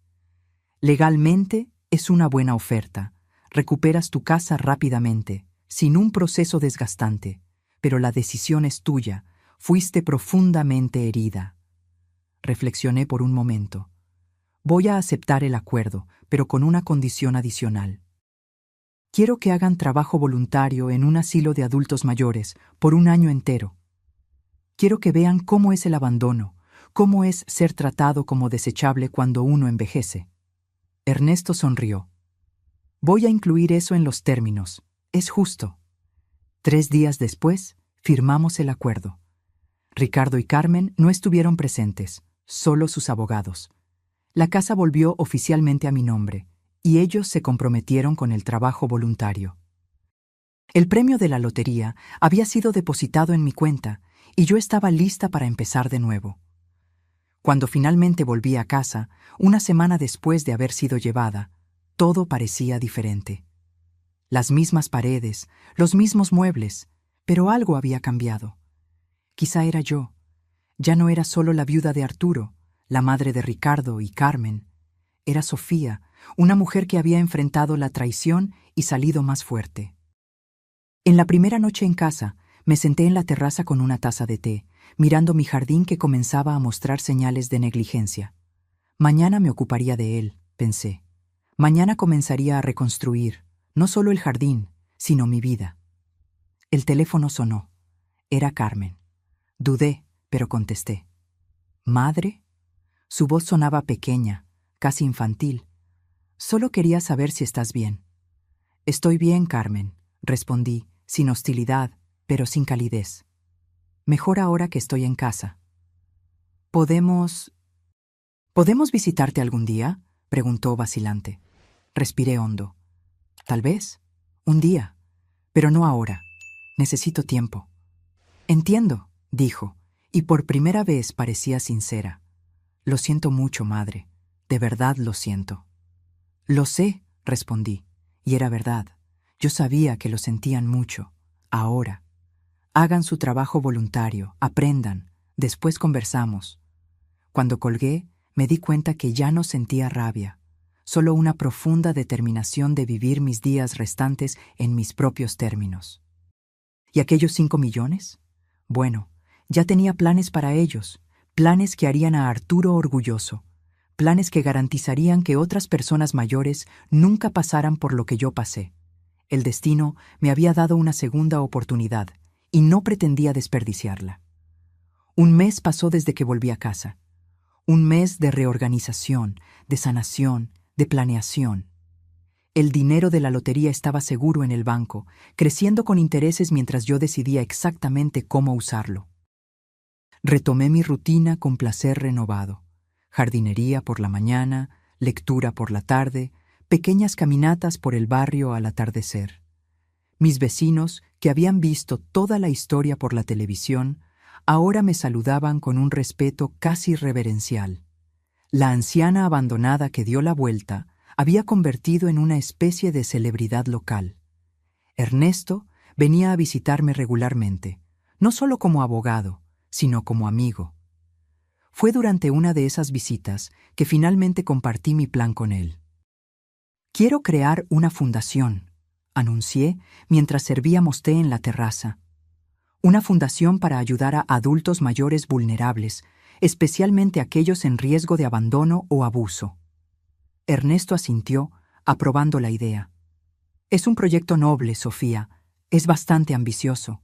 Legalmente es una buena oferta. Recuperas tu casa rápidamente, sin un proceso desgastante, pero la decisión es tuya. Fuiste profundamente herida. Reflexioné por un momento. Voy a aceptar el acuerdo, pero con una condición adicional. Quiero que hagan trabajo voluntario en un asilo de adultos mayores por un año entero. Quiero que vean cómo es el abandono, cómo es ser tratado como desechable cuando uno envejece. Ernesto sonrió. Voy a incluir eso en los términos. Es justo. 3 días después, firmamos el acuerdo. Ricardo y Carmen no estuvieron presentes, solo sus abogados. La casa volvió oficialmente a mi nombre, y ellos se comprometieron con el trabajo voluntario. El premio de la lotería había sido depositado en mi cuenta, y yo estaba lista para empezar de nuevo. Cuando finalmente volví a casa, una semana después de haber sido llevada, todo parecía diferente. Las mismas paredes, los mismos muebles, pero algo había cambiado. Quizá era yo. Ya no era solo la viuda de Arturo, la madre de Ricardo y Carmen. Era Sofía, una mujer que había enfrentado la traición y salido más fuerte. En la primera noche en casa, me senté en la terraza con una taza de té, mirando mi jardín que comenzaba a mostrar señales de negligencia. Mañana me ocuparía de él, pensé. Mañana comenzaría a reconstruir, no solo el jardín, sino mi vida. El teléfono sonó. Era Carmen. Dudé, pero contesté. ¿Madre? Su voz sonaba pequeña, casi infantil. Solo quería saber si estás bien. Estoy bien, Carmen, respondí, sin hostilidad, pero sin calidez. Mejor ahora que estoy en casa. ¿Podemos visitarte algún día?, preguntó vacilante. Respiré hondo. Tal vez. Un día. Pero no ahora. Necesito tiempo. Entiendo, dijo, y por primera vez parecía sincera. Lo siento mucho, madre. De verdad lo siento. Lo sé, respondí, y era verdad. Yo sabía que lo sentían mucho. Ahora. Hagan su trabajo voluntario, aprendan, después conversamos. Cuando colgué, me di cuenta que ya no sentía rabia, solo una profunda determinación de vivir mis días restantes en mis propios términos. ¿Y aquellos 5 millones? Bueno, ya tenía planes para ellos, planes que harían a Arturo orgulloso, planes que garantizarían que otras personas mayores nunca pasaran por lo que yo pasé. El destino me había dado una segunda oportunidad, y no pretendía desperdiciarla. Un mes pasó desde que volví a casa. Un mes de reorganización, de sanación, de planeación. El dinero de la lotería estaba seguro en el banco, creciendo con intereses mientras yo decidía exactamente cómo usarlo. Retomé mi rutina con placer renovado. Jardinería por la mañana, lectura por la tarde, pequeñas caminatas por el barrio al atardecer. Mis vecinos, que habían visto toda la historia por la televisión, ahora me saludaban con un respeto casi reverencial. La anciana abandonada que dio la vuelta había convertido en una especie de celebridad local. Ernesto venía a visitarme regularmente, no solo como abogado, sino como amigo. Fue durante una de esas visitas que finalmente compartí mi plan con él. Quiero crear una fundación, anuncié mientras servíamos té en la terraza. Una fundación para ayudar a adultos mayores vulnerables, especialmente aquellos en riesgo de abandono o abuso. Ernesto asintió, aprobando la idea. Es un proyecto noble, Sofía. Es bastante ambicioso.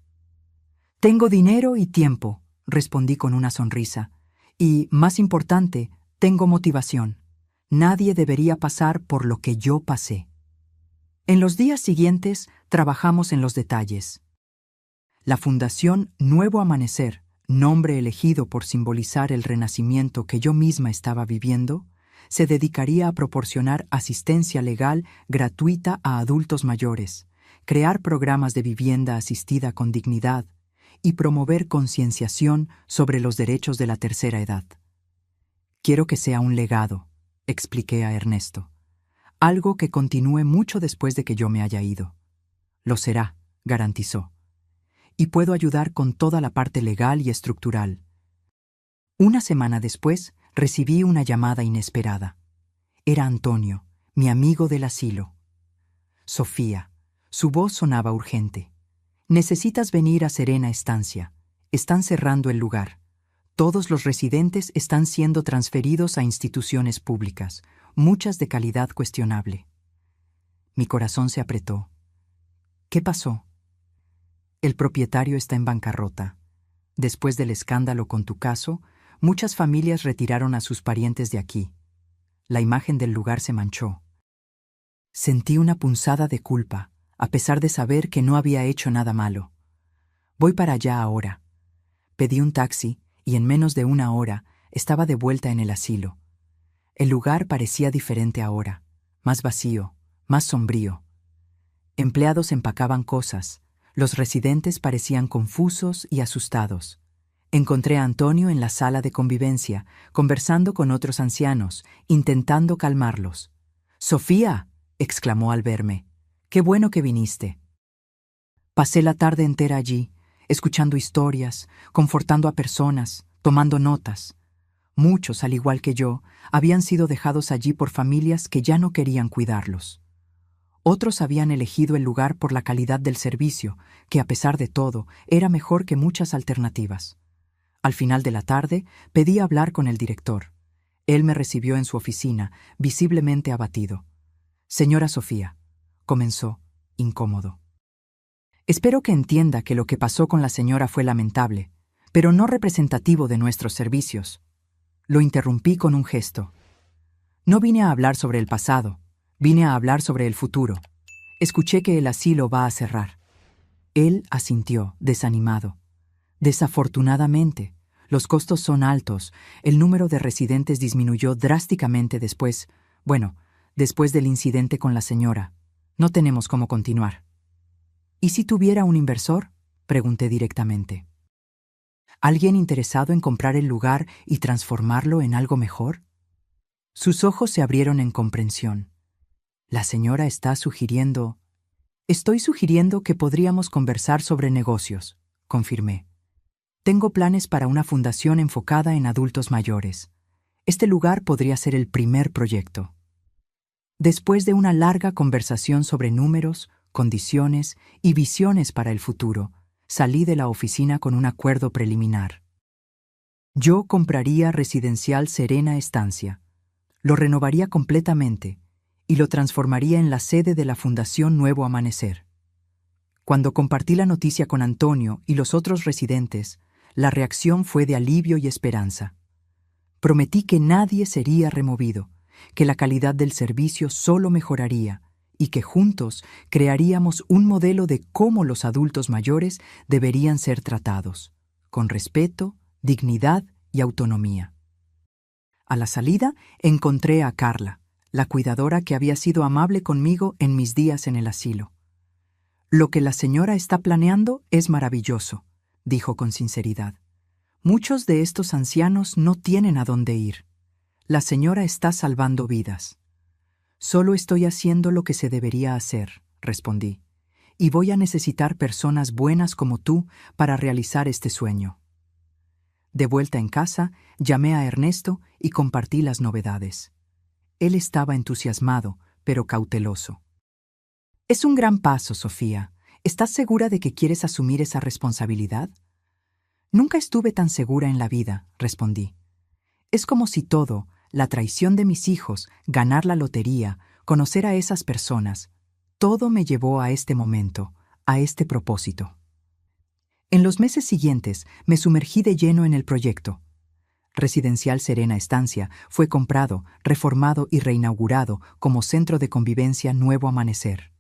Tengo dinero y tiempo, respondí con una sonrisa. Y, más importante, tengo motivación. Nadie debería pasar por lo que yo pasé. En los días siguientes trabajamos en los detalles. La Fundación Nuevo Amanecer nombre elegido por simbolizar el renacimiento que yo misma estaba viviendo, se dedicaría a proporcionar asistencia legal gratuita a adultos mayores, crear programas de vivienda asistida con dignidad y promover concienciación sobre los derechos de la tercera edad. Quiero que sea un legado, expliqué a Ernesto, algo que continúe mucho después de que yo me haya ido. Lo será, garantizó. Y puedo ayudar con toda la parte legal y estructural. Una semana después, recibí una llamada inesperada. Era Antonio, mi amigo del asilo. Sofía, su voz sonaba urgente. Necesitas venir a Serena Estancia. Están cerrando el lugar. Todos los residentes están siendo transferidos a instituciones públicas, muchas de calidad cuestionable. Mi corazón se apretó. ¿Qué pasó? El propietario está en bancarrota. Después del escándalo con tu caso, muchas familias retiraron a sus parientes de aquí. La imagen del lugar se manchó. Sentí una punzada de culpa, a pesar de saber que no había hecho nada malo. Voy para allá ahora. Pedí un taxi y en menos de una hora estaba de vuelta en el asilo. El lugar parecía diferente ahora, más vacío, más sombrío. Empleados empacaban cosas, los residentes parecían confusos y asustados. Encontré a Antonio en la sala de convivencia, conversando con otros ancianos, intentando calmarlos. «¡Sofía!», exclamó al verme. «¡Qué bueno que viniste!». Pasé la tarde entera allí, escuchando historias, confortando a personas, tomando notas. Muchos, al igual que yo, habían sido dejados allí por familias que ya no querían cuidarlos. Otros habían elegido el lugar por la calidad del servicio, que a pesar de todo, era mejor que muchas alternativas. Al final de la tarde, pedí hablar con el director. Él me recibió en su oficina, visiblemente abatido. «Señora Sofía», comenzó, incómodo. «Espero que entienda que lo que pasó con la señora fue lamentable, pero no representativo de nuestros servicios». Lo interrumpí con un gesto. «No vine a hablar sobre el pasado, vine a hablar sobre el futuro. Escuché que el asilo va a cerrar». Él asintió, desanimado. «Desafortunadamente, los costos son altos, el número de residentes disminuyó drásticamente después del incidente con la señora. No tenemos cómo continuar». «¿Y si tuviera un inversor?», pregunté directamente. «¿Alguien interesado en comprar el lugar y transformarlo en algo mejor?». Sus ojos se abrieron en comprensión. «La señora está sugiriendo...». «Estoy sugiriendo que podríamos conversar sobre negocios», confirmé. «Tengo planes para una fundación enfocada en adultos mayores. Este lugar podría ser el primer proyecto». Después de una larga conversación sobre números, condiciones y visiones para el futuro, salí de la oficina con un acuerdo preliminar. Yo compraría Residencial Serena Estancia, lo renovaría completamente y lo transformaría en la sede de la Fundación Nuevo Amanecer. Cuando compartí la noticia con Antonio y los otros residentes, la reacción fue de alivio y esperanza. Prometí que nadie sería removido, que la calidad del servicio solo mejoraría y que juntos crearíamos un modelo de cómo los adultos mayores deberían ser tratados, con respeto, dignidad y autonomía. A la salida encontré a Carla, la cuidadora que había sido amable conmigo en mis días en el asilo. «Lo que la señora está planeando es maravilloso», dijo con sinceridad. «Muchos de estos ancianos no tienen a dónde ir. La señora está salvando vidas». «Solo estoy haciendo lo que se debería hacer», respondí, «y voy a necesitar personas buenas como tú para realizar este sueño». De vuelta en casa, llamé a Ernesto y compartí las novedades. Él estaba entusiasmado, pero cauteloso. «Es un gran paso, Sofía. ¿Estás segura de que quieres asumir esa responsabilidad?» «Nunca estuve tan segura en la vida», respondí. «Es como si todo, la traición de mis hijos, ganar la lotería, conocer a esas personas, todo me llevó a este momento, a este propósito». En los meses siguientes me sumergí de lleno en el proyecto. Residencial Serena Estancia fue comprado, reformado y reinaugurado como centro de convivencia Nuevo Amanecer.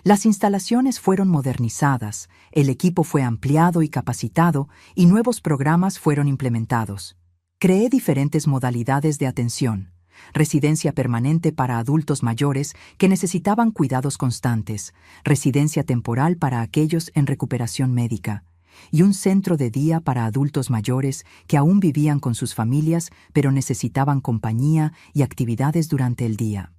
Las instalaciones fueron modernizadas, el equipo fue ampliado y capacitado y nuevos programas fueron implementados. Creé diferentes modalidades de atención: residencia permanente para adultos mayores que necesitaban cuidados constantes, residencia temporal para aquellos en recuperación médica, y un centro de día para adultos mayores que aún vivían con sus familias pero necesitaban compañía y actividades durante el día.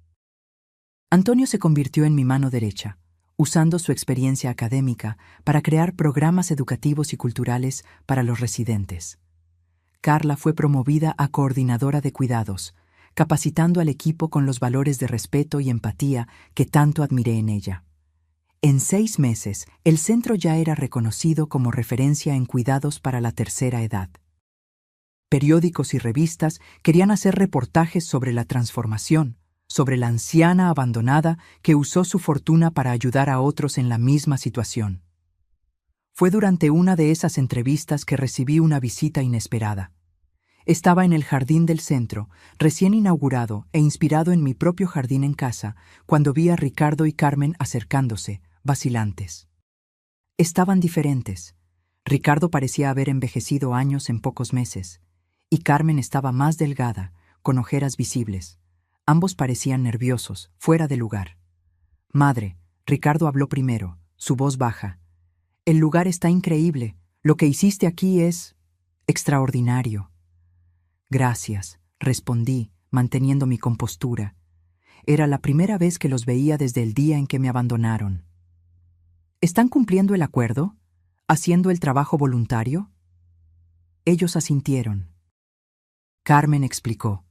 Antonio se convirtió en mi mano derecha, usando su experiencia académica para crear programas educativos y culturales para los residentes. Carla fue promovida a coordinadora de cuidados, capacitando al equipo con los valores de respeto y empatía que tanto admiré en ella. En 6 meses, el centro ya era reconocido como referencia en cuidados para la tercera edad. Periódicos y revistas querían hacer reportajes sobre la transformación, sobre la anciana abandonada que usó su fortuna para ayudar a otros en la misma situación. Fue durante una de esas entrevistas que recibí una visita inesperada. Estaba en el jardín del centro, recién inaugurado e inspirado en mi propio jardín en casa, cuando vi a Ricardo y Carmen acercándose, vacilantes. Estaban diferentes. Ricardo parecía haber envejecido años en pocos meses, y Carmen estaba más delgada, con ojeras visibles. Ambos parecían nerviosos, fuera de lugar. «Madre», Ricardo habló primero, su voz baja. «El lugar está increíble. Lo que hiciste aquí es extraordinario». «Gracias», respondí, manteniendo mi compostura. Era la primera vez que los veía desde el día en que me abandonaron. «¿Están cumpliendo el acuerdo? ¿Haciendo el trabajo voluntario?» Ellos asintieron. Carmen explicó: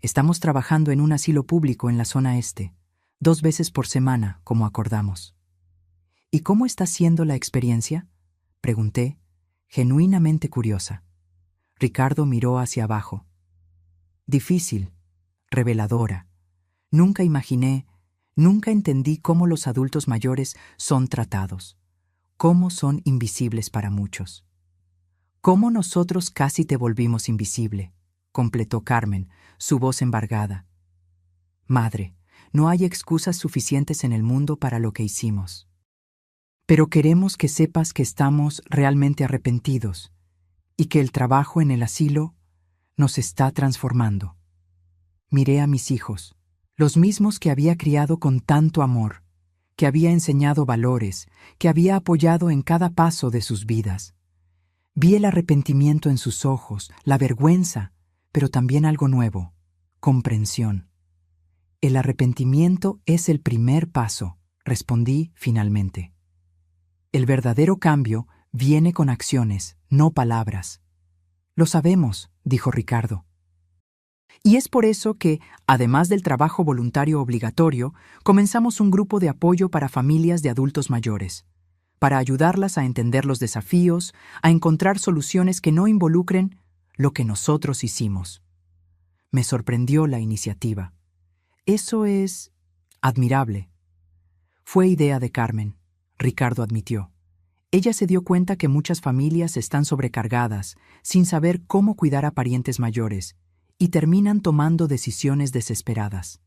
«Estamos trabajando en un asilo público en la zona este, 2 veces por semana, como acordamos». «¿Y cómo está siendo la experiencia?», pregunté, genuinamente curiosa. Ricardo miró hacia abajo. «Difícil, reveladora. Nunca entendí cómo los adultos mayores son tratados, cómo son invisibles para muchos. Cómo nosotros casi te volvimos invisible», completó Carmen, su voz embargada. «Madre, no hay excusas suficientes en el mundo para lo que hicimos. Pero queremos que sepas que estamos realmente arrepentidos y que el trabajo en el asilo nos está transformando». Miré a mis hijos, los mismos que había criado con tanto amor, que había enseñado valores, que había apoyado en cada paso de sus vidas. Vi el arrepentimiento en sus ojos, la vergüenza, pero también algo nuevo: comprensión. «El arrepentimiento es el primer paso», respondí finalmente. «El verdadero cambio viene con acciones, no palabras». «Lo sabemos», dijo Ricardo. «Y es por eso que, además del trabajo voluntario obligatorio, comenzamos un grupo de apoyo para familias de adultos mayores, para ayudarlas a entender los desafíos, a encontrar soluciones que no involucren lo que nosotros hicimos». Me sorprendió la iniciativa. «Eso es admirable». «Fue idea de Carmen», Ricardo admitió. «Ella se dio cuenta que muchas familias están sobrecargadas, sin saber cómo cuidar a parientes mayores, y terminan tomando decisiones desesperadas».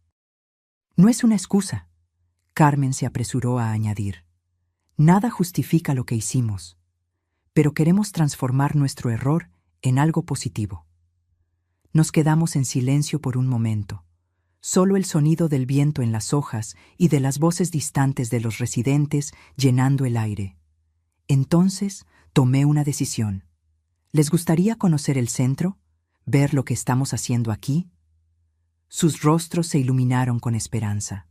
«No es una excusa», Carmen se apresuró a añadir. «Nada justifica lo que hicimos, pero queremos transformar nuestro error en algo positivo». Nos quedamos en silencio por un momento. Solo el sonido del viento en las hojas y de las voces distantes de los residentes llenando el aire. Entonces tomé una decisión. «¿Les gustaría conocer el centro? ¿Ver lo que estamos haciendo aquí?». Sus rostros se iluminaron con esperanza.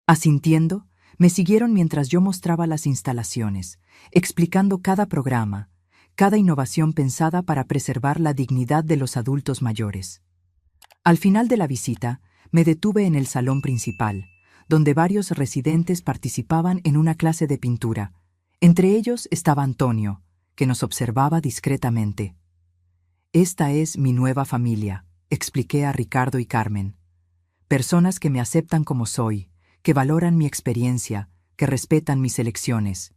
Asintiendo, me siguieron mientras yo mostraba las instalaciones, explicando cada programa, cada innovación pensada para preservar la dignidad de los adultos mayores. Al final de la visita, me detuve en el salón principal, donde varios residentes participaban en una clase de pintura. Entre ellos estaba Antonio, que nos observaba discretamente. «Esta es mi nueva familia», expliqué a Ricardo y Carmen. «Personas que me aceptan como soy, que valoran mi experiencia, que respetan mis elecciones.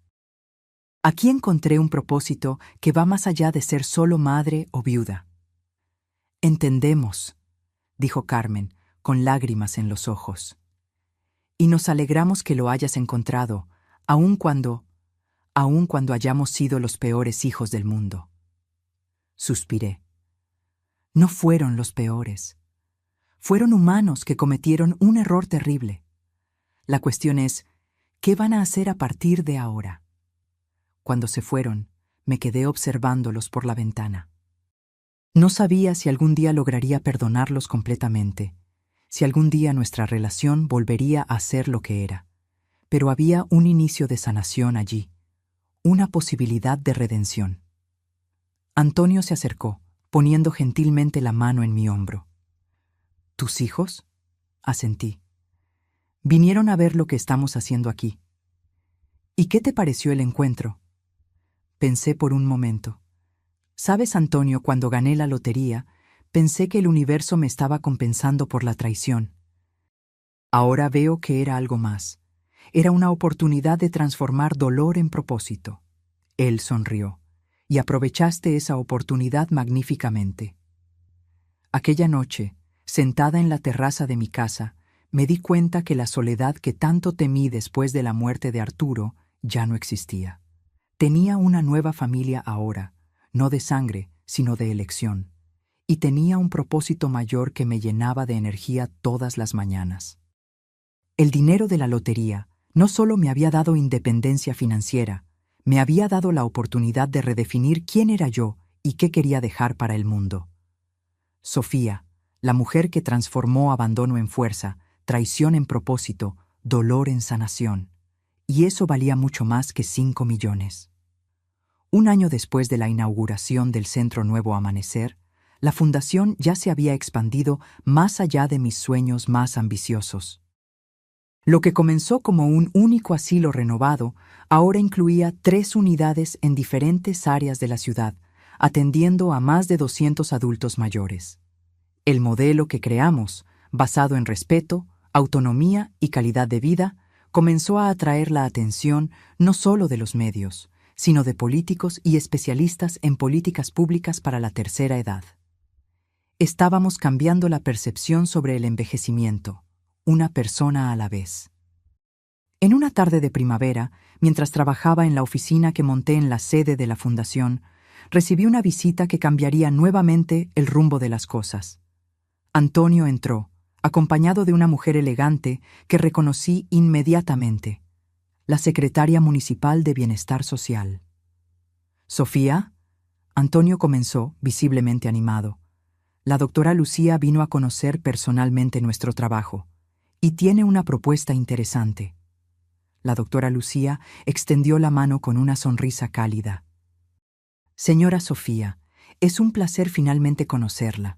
Aquí encontré un propósito que va más allá de ser solo madre o viuda». «Entendemos», dijo Carmen, con lágrimas en los ojos. Y nos alegramos que lo hayas encontrado, aun cuando hayamos sido los peores hijos del mundo. Suspiré. No fueron los peores. Fueron humanos que cometieron un error terrible. La cuestión es, ¿qué van a hacer a partir de ahora? Cuando se fueron, me quedé observándolos por la ventana. No sabía si algún día lograría perdonarlos completamente, si algún día nuestra relación volvería a ser lo que era. Pero había un inicio de sanación allí, una posibilidad de redención. Antonio se acercó, poniendo gentilmente la mano en mi hombro. ¿Tus hijos? Asentí. Vinieron a ver lo que estamos haciendo aquí. ¿Y qué te pareció el encuentro? Pensé por un momento. ¿Sabes, Antonio, cuando gané la lotería, pensé que el universo me estaba compensando por la traición? Ahora veo que era algo más. Era una oportunidad de transformar dolor en propósito. Él sonrió, y aprovechaste esa oportunidad magníficamente. Aquella noche, sentada en la terraza de mi casa, me di cuenta que la soledad que tanto temí después de la muerte de Arturo ya no existía. Tenía una nueva familia ahora, no de sangre, sino de elección, y tenía un propósito mayor que me llenaba de energía todas las mañanas. El dinero de la lotería no solo me había dado independencia financiera, me había dado la oportunidad de redefinir quién era yo y qué quería dejar para el mundo. Sofía, la mujer que transformó abandono en fuerza, traición en propósito, dolor en sanación. Y eso valía mucho más que 5 millones. Un año después de la inauguración del Centro Nuevo Amanecer, la fundación ya se había expandido más allá de mis sueños más ambiciosos. Lo que comenzó como un único asilo renovado, ahora incluía 3 unidades en diferentes áreas de la ciudad, atendiendo a más de 200 adultos mayores. El modelo que creamos, basado en respeto, autonomía y calidad de vida, comenzó a atraer la atención no solo de los medios, sino de políticos y especialistas en políticas públicas para la tercera edad. Estábamos cambiando la percepción sobre el envejecimiento, una persona a la vez. En una tarde de primavera, mientras trabajaba en la oficina que monté en la sede de la fundación, recibí una visita que cambiaría nuevamente el rumbo de las cosas. Antonio entró, acompañado de una mujer elegante que reconocí inmediatamente, la secretaria municipal de Bienestar Social. «Sofía», Antonio comenzó, visiblemente animado. «La doctora Lucía vino a conocer personalmente nuestro trabajo y tiene una propuesta interesante». La doctora Lucía extendió la mano con una sonrisa cálida. «Señora Sofía, es un placer finalmente conocerla.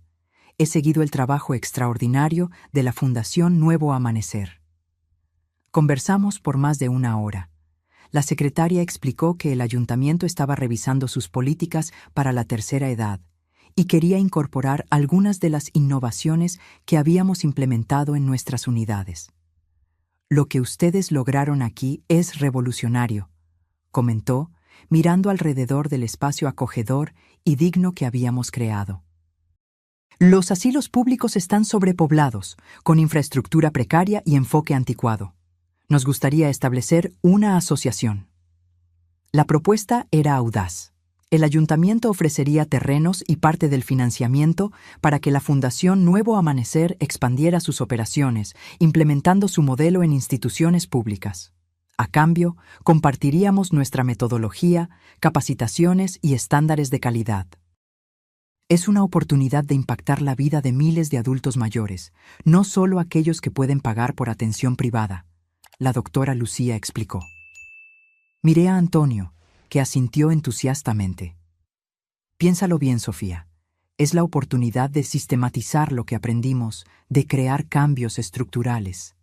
He seguido el trabajo extraordinario de la Fundación Nuevo Amanecer». Conversamos por más de 1 hora. La secretaria explicó que el ayuntamiento estaba revisando sus políticas para la tercera edad y quería incorporar algunas de las innovaciones que habíamos implementado en nuestras unidades. «Lo que ustedes lograron aquí es revolucionario», comentó, mirando alrededor del espacio acogedor y digno que habíamos creado. «Los asilos públicos están sobrepoblados, con infraestructura precaria y enfoque anticuado. Nos gustaría establecer una asociación». La propuesta era audaz. El ayuntamiento ofrecería terrenos y parte del financiamiento para que la Fundación Nuevo Amanecer expandiera sus operaciones, implementando su modelo en instituciones públicas. A cambio, compartiríamos nuestra metodología, capacitaciones y estándares de calidad. Es una oportunidad de impactar la vida de miles de adultos mayores, no solo aquellos que pueden pagar por atención privada, la doctora Lucía explicó. Miré a Antonio, que asintió entusiastamente. «Piénsalo bien, Sofía. Es la oportunidad de sistematizar lo que aprendimos, de crear cambios estructurales».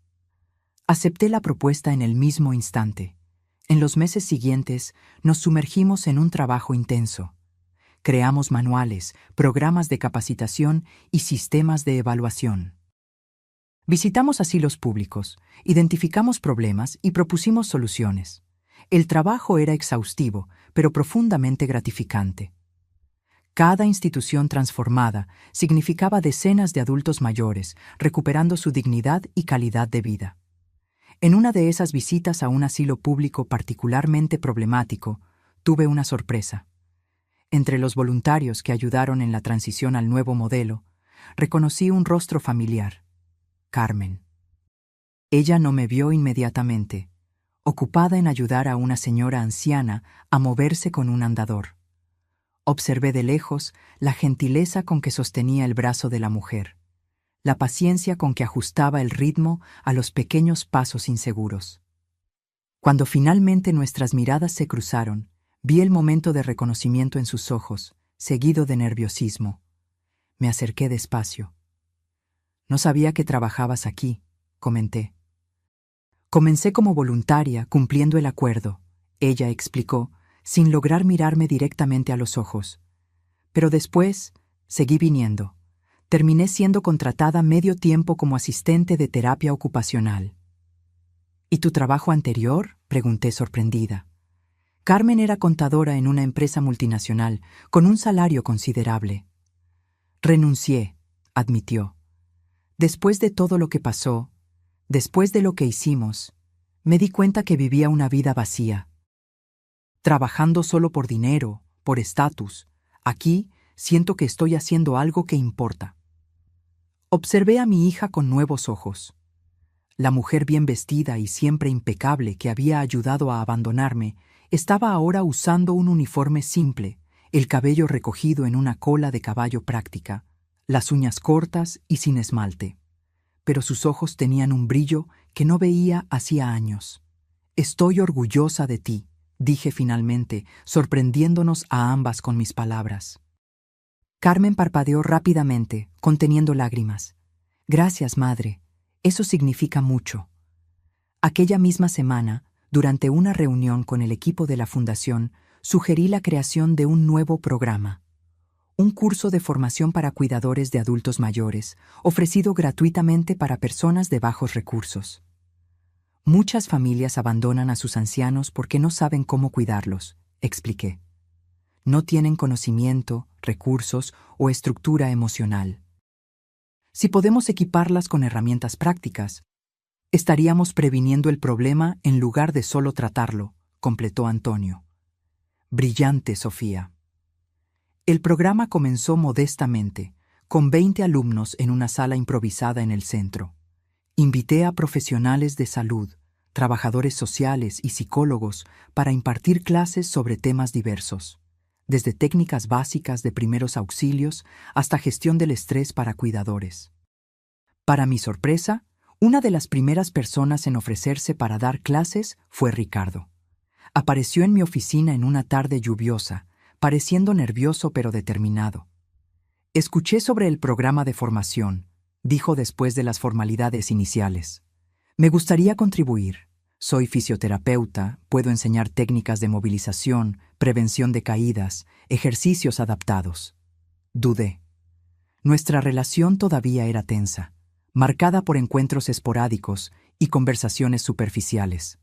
Acepté la propuesta en el mismo instante. En los meses siguientes, nos sumergimos en un trabajo intenso. Creamos manuales, programas de capacitación y sistemas de evaluación. Visitamos asilos públicos, identificamos problemas y propusimos soluciones. El trabajo era exhaustivo, pero profundamente gratificante. Cada institución transformada significaba decenas de adultos mayores recuperando su dignidad y calidad de vida. En una de esas visitas a un asilo público particularmente problemático, tuve una sorpresa. Entre los voluntarios que ayudaron en la transición al nuevo modelo, reconocí un rostro familiar: Carmen. Ella no me vio inmediatamente, ocupada en ayudar a una señora anciana a moverse con un andador. Observé de lejos la gentileza con que sostenía el brazo de la mujer, la paciencia con que ajustaba el ritmo a los pequeños pasos inseguros. Cuando finalmente nuestras miradas se cruzaron, vi el momento de reconocimiento en sus ojos, seguido de nerviosismo. Me acerqué despacio. «No sabía que trabajabas aquí», comenté. «Comencé como voluntaria, cumpliendo el acuerdo», ella explicó, sin lograr mirarme directamente a los ojos. «Pero después, seguí viniendo. Terminé siendo contratada medio tiempo como asistente de terapia ocupacional». «¿Y tu trabajo anterior?», pregunté sorprendida. Carmen era contadora en una empresa multinacional, con un salario considerable. «Renuncié», admitió. «Después de todo lo que pasó, después de lo que hicimos, me di cuenta que vivía una vida vacía. Trabajando solo por dinero, por estatus. Aquí siento que estoy haciendo algo que importa». Observé a mi hija con nuevos ojos. La mujer bien vestida y siempre impecable que había ayudado a abandonarme estaba ahora usando un uniforme simple, el cabello recogido en una cola de caballo práctica, las uñas cortas y sin esmalte. Pero sus ojos tenían un brillo que no veía hacía años. «Estoy orgullosa de ti», dije finalmente, sorprendiéndonos a ambas con mis palabras. Carmen parpadeó rápidamente, conteniendo lágrimas. «Gracias, madre. Eso significa mucho». Aquella misma semana, durante una reunión con el equipo de la fundación, sugerí la creación de un nuevo programa. Un curso de formación para cuidadores de adultos mayores, ofrecido gratuitamente para personas de bajos recursos. «Muchas familias abandonan a sus ancianos porque no saben cómo cuidarlos», expliqué. «No tienen conocimiento, recursos o estructura emocional. Si podemos equiparlas con herramientas prácticas, estaríamos previniendo el problema en lugar de solo tratarlo», completó Antonio. «Brillante, Sofía». El programa comenzó modestamente, con 20 alumnos en una sala improvisada en el centro. Invité a profesionales de salud, trabajadores sociales y psicólogos para impartir clases sobre temas diversos, desde técnicas básicas de primeros auxilios hasta gestión del estrés para cuidadores. Para mi sorpresa, una de las primeras personas en ofrecerse para dar clases fue Ricardo. Apareció en mi oficina en una tarde lluviosa, pareciendo nervioso pero determinado. «Escuché sobre el programa de formación», dijo después de las formalidades iniciales. «Me gustaría contribuir. Soy fisioterapeuta, puedo enseñar técnicas de movilización, prevención de caídas, ejercicios adaptados». Dudé. Nuestra relación todavía era tensa, marcada por encuentros esporádicos y conversaciones superficiales.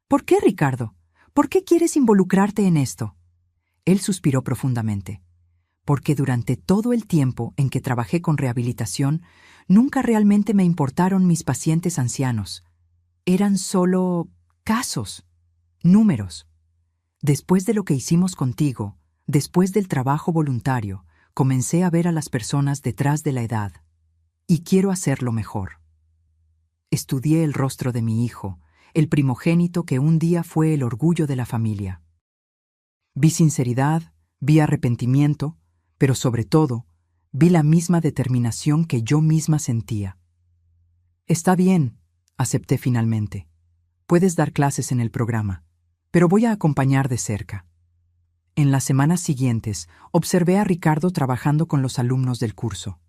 «¿Por qué, Ricardo? ¿Por qué quieres involucrarte en esto?». Él suspiró profundamente. «Porque durante todo el tiempo en que trabajé con rehabilitación, nunca realmente me importaron mis pacientes ancianos. Eran solo casos, números. Después de lo que hicimos contigo, después del trabajo voluntario, comencé a ver a las personas detrás de la edad. Y quiero hacerlo mejor». Estudié el rostro de mi hijo, el primogénito que un día fue el orgullo de la familia. Vi sinceridad, vi arrepentimiento, pero sobre todo, vi la misma determinación que yo misma sentía. «Está bien», acepté finalmente. «Puedes dar clases en el programa, pero voy a acompañar de cerca». En las semanas siguientes, observé a Ricardo trabajando con los alumnos del curso.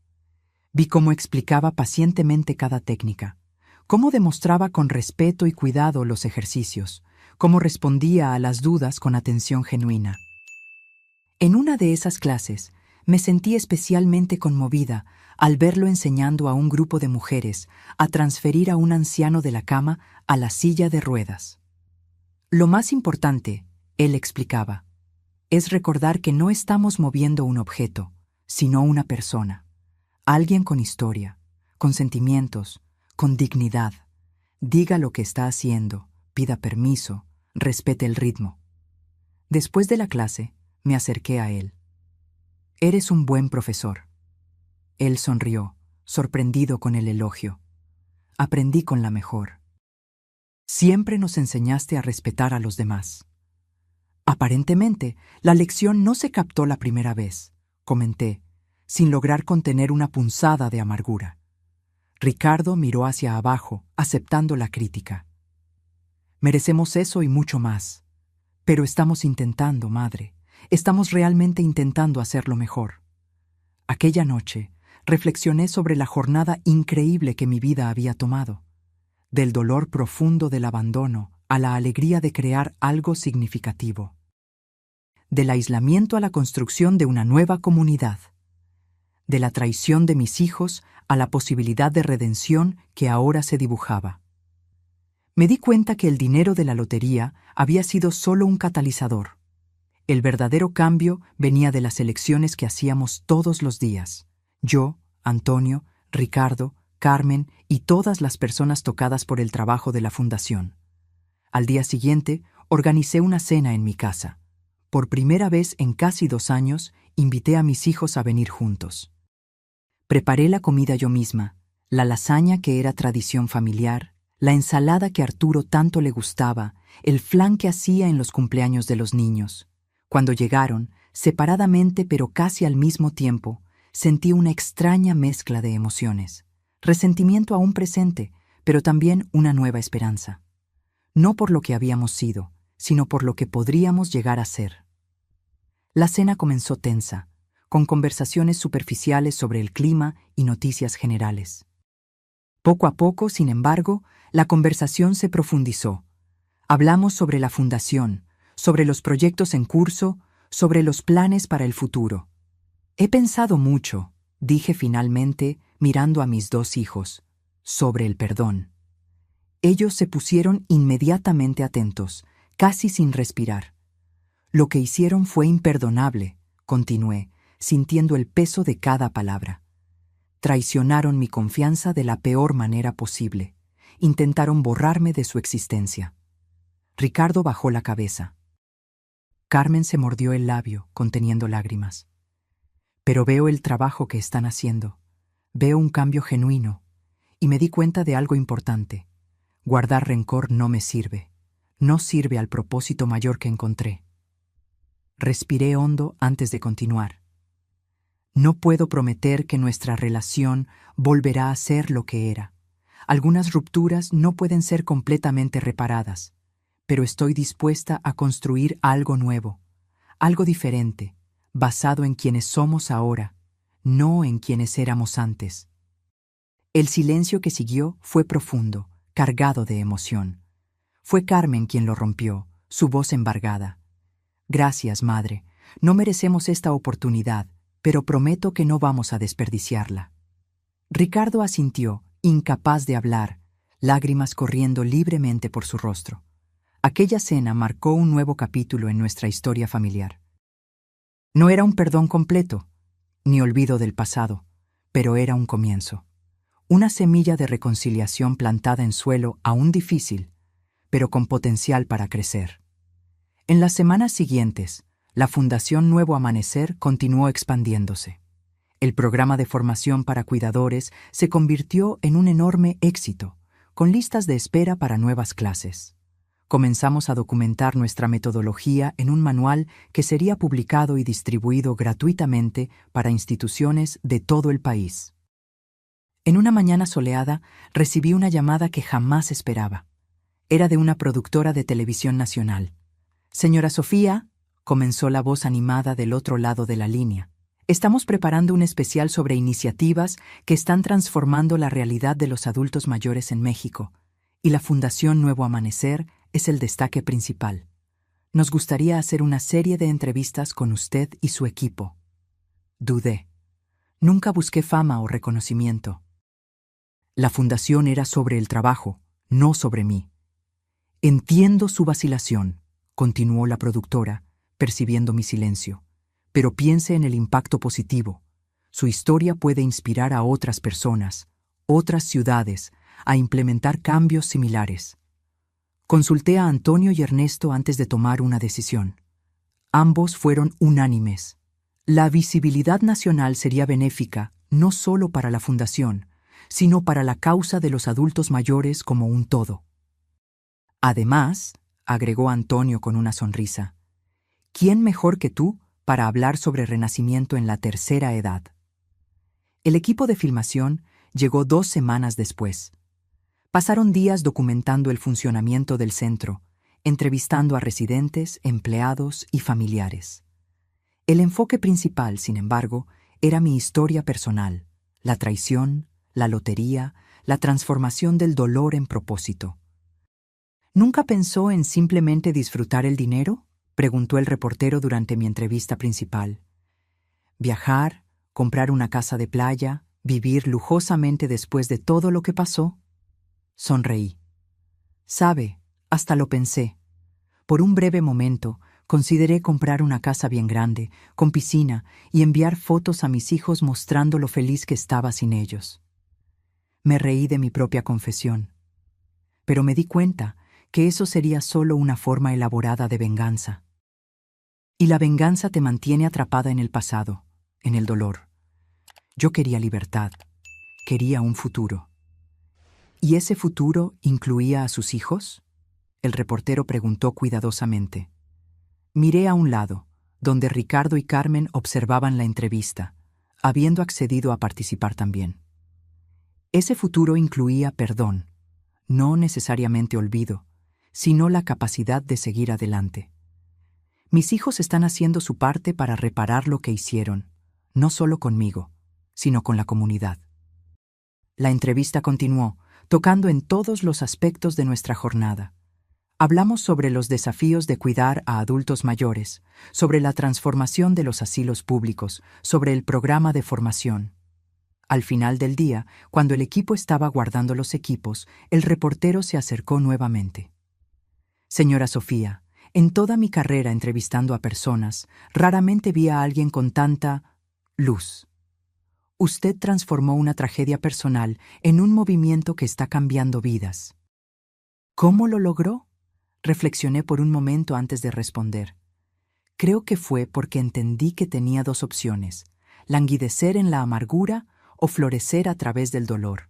Vi cómo explicaba pacientemente cada técnica, cómo demostraba con respeto y cuidado los ejercicios, cómo respondía a las dudas con atención genuina. En una de esas clases, me sentí especialmente conmovida al verlo enseñando a un grupo de mujeres a transferir a un anciano de la cama a la silla de ruedas. «Lo más importante», él explicaba, «es recordar que no estamos moviendo un objeto, sino una persona, alguien con historia, con sentimientos, con dignidad. Diga lo que está haciendo, pida permiso, respete el ritmo. Después de la clase, me acerqué a él. Eres un buen profesor. Él sonrió, sorprendido con el elogio. Aprendí con la mejor. Siempre nos enseñaste a respetar a los demás. Aparentemente, la lección no se captó la primera vez, comenté, sin lograr contener una punzada de amargura. Ricardo miró hacia abajo, aceptando la crítica. Merecemos eso y mucho más. Pero estamos intentando, madre. Estamos realmente intentando hacerlo mejor. Aquella noche, reflexioné sobre la jornada increíble que mi vida había tomado. Del dolor profundo del abandono a la alegría de crear algo significativo. Del aislamiento a la construcción de una nueva comunidad. De la traición de mis hijos a la posibilidad de redención que ahora se dibujaba. Me di cuenta que el dinero de la lotería había sido solo un catalizador. El verdadero cambio venía de las elecciones que hacíamos todos los días. Yo, Antonio, Ricardo, Carmen y todas las personas tocadas por el trabajo de la fundación. Al día siguiente, organicé una cena en mi casa. Por primera vez en casi 2 años, invité a mis hijos a venir juntos. Preparé la comida yo misma, la lasaña que era tradición familiar, la ensalada que a Arturo tanto le gustaba, el flan que hacía en los cumpleaños de los niños. Cuando llegaron, separadamente pero casi al mismo tiempo, sentí una extraña mezcla de emociones. Resentimiento aún presente, pero también una nueva esperanza. No por lo que habíamos sido, sino por lo que podríamos llegar a ser. La cena comenzó tensa, con conversaciones superficiales sobre el clima y noticias generales. Poco a poco, sin embargo, la conversación se profundizó. Hablamos sobre la fundación, sobre los proyectos en curso, sobre los planes para el futuro. He pensado mucho, dije finalmente, mirando a mis 2 hijos, sobre el perdón. Ellos se pusieron inmediatamente atentos, casi sin respirar. Lo que hicieron fue imperdonable, continué, sintiendo el peso de cada palabra. Traicionaron mi confianza de la peor manera posible. Intentaron borrarme de su existencia. Ricardo bajó la cabeza. Carmen se mordió el labio, conteniendo lágrimas. Pero veo el trabajo que están haciendo. Veo un cambio genuino. Y me di cuenta de algo importante. Guardar rencor no me sirve. No sirve al propósito mayor que encontré. Respiré hondo antes de continuar. No puedo prometer que nuestra relación volverá a ser lo que era. Algunas rupturas no pueden ser completamente reparadas, pero estoy dispuesta a construir algo nuevo, algo diferente, basado en quienes somos ahora, no en quienes éramos antes. El silencio que siguió fue profundo, cargado de emoción. Fue Carmen quien lo rompió, su voz embargada. Gracias, madre. No merecemos esta oportunidad, pero prometo que no vamos a desperdiciarla. Ricardo asintió, incapaz de hablar, lágrimas corriendo libremente por su rostro. Aquella cena marcó un nuevo capítulo en nuestra historia familiar. No era un perdón completo, ni olvido del pasado, pero era un comienzo. Una semilla de reconciliación plantada en suelo aún difícil, pero con potencial para crecer. En las semanas siguientes, la Fundación Nuevo Amanecer continuó expandiéndose. El programa de formación para cuidadores se convirtió en un enorme éxito, con listas de espera para nuevas clases. Comenzamos a documentar nuestra metodología en un manual que sería publicado y distribuido gratuitamente para instituciones de todo el país. En una mañana soleada, recibí una llamada que jamás esperaba. Era de una productora de televisión nacional. «Señora Sofía», comenzó la voz animada del otro lado de la línea. «Estamos preparando un especial sobre iniciativas que están transformando la realidad de los adultos mayores en México, y la Fundación Nuevo Amanecer es el destaque principal. Nos gustaría hacer una serie de entrevistas con usted y su equipo». Dudé. Nunca busqué fama o reconocimiento. La fundación era sobre el trabajo, no sobre mí. «Entiendo su vacilación», continuó la productora, percibiendo mi silencio. «Pero piense en el impacto positivo. Su historia puede inspirar a otras personas, otras ciudades, a implementar cambios similares. Consulté a Antonio y Ernesto antes de tomar una decisión. Ambos fueron unánimes. La visibilidad nacional sería benéfica no solo para la fundación, sino para la causa de los adultos mayores como un todo. Además, agregó Antonio con una sonrisa, ¿quién mejor que tú para hablar sobre renacimiento en la tercera edad? El equipo de filmación llegó 2 semanas después. Pasaron días documentando el funcionamiento del centro, entrevistando a residentes, empleados y familiares. El enfoque principal, sin embargo, era mi historia personal, la traición, la lotería, la transformación del dolor en propósito. ¿Nunca pensó en simplemente disfrutar el dinero?, preguntó el reportero durante mi entrevista principal. ¿Viajar, comprar una casa de playa, vivir lujosamente después de todo lo que pasó? Sonreí. Sabe, hasta lo pensé. Por un breve momento, consideré comprar una casa bien grande, con piscina, y enviar fotos a mis hijos mostrando lo feliz que estaba sin ellos. Me reí de mi propia confesión. Pero me di cuenta que eso sería solo una forma elaborada de venganza. Y la venganza te mantiene atrapada en el pasado, en el dolor. Yo quería libertad, quería un futuro. ¿Y ese futuro incluía a sus hijos?, el reportero preguntó cuidadosamente. Miré a un lado, donde Ricardo y Carmen observaban la entrevista, habiendo accedido a participar también. Ese futuro incluía perdón, no necesariamente olvido, sino la capacidad de seguir adelante. Mis hijos están haciendo su parte para reparar lo que hicieron, no solo conmigo, sino con la comunidad. La entrevista continuó, tocando en todos los aspectos de nuestra jornada. Hablamos sobre los desafíos de cuidar a adultos mayores, sobre la transformación de los asilos públicos, sobre el programa de formación. Al final del día, cuando el equipo estaba guardando los equipos, el reportero se acercó nuevamente. Señora Sofía, en toda mi carrera entrevistando a personas, raramente vi a alguien con tanta luz. Usted transformó una tragedia personal en un movimiento que está cambiando vidas. ¿Cómo lo logró? Reflexioné por un momento antes de responder. Creo que fue porque entendí que tenía 2 opciones, languidecer en la amargura o florecer a través del dolor.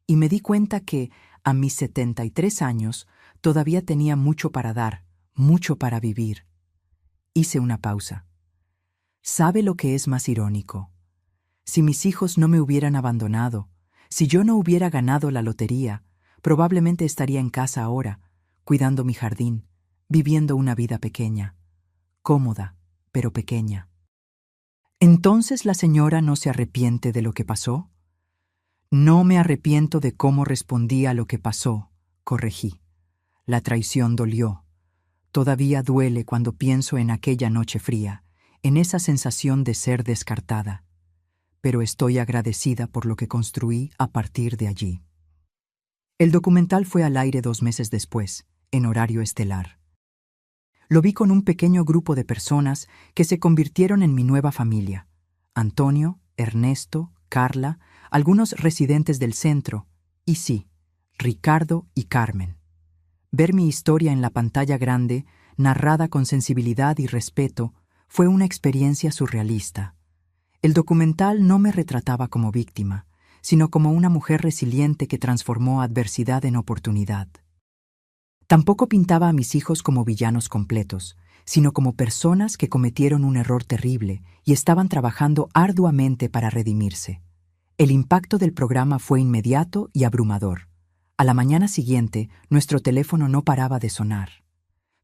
Y me di cuenta que, a mis 73 años, todavía tenía mucho para dar, mucho para vivir. Hice una pausa. ¿Sabe lo que es más irónico? Si mis hijos no me hubieran abandonado, si yo no hubiera ganado la lotería, probablemente estaría en casa ahora, cuidando mi jardín, viviendo una vida pequeña, cómoda, pero pequeña. ¿Entonces la señora no se arrepiente de lo que pasó? No me arrepiento de cómo respondí a lo que pasó, corregí. La traición dolió. Todavía duele cuando pienso en aquella noche fría, en esa sensación de ser descartada. Pero estoy agradecida por lo que construí a partir de allí. El documental fue al aire 2 meses después, en horario estelar. Lo vi con un pequeño grupo de personas que se convirtieron en mi nueva familia. Antonio, Ernesto, Carla, algunos residentes del centro, y sí, Ricardo y Carmen. Ver mi historia en la pantalla grande, narrada con sensibilidad y respeto, fue una experiencia surrealista. El documental no me retrataba como víctima, sino como una mujer resiliente que transformó adversidad en oportunidad. Tampoco pintaba a mis hijos como villanos completos, sino como personas que cometieron un error terrible y estaban trabajando arduamente para redimirse. El impacto del programa fue inmediato y abrumador. A la mañana siguiente, nuestro teléfono no paraba de sonar.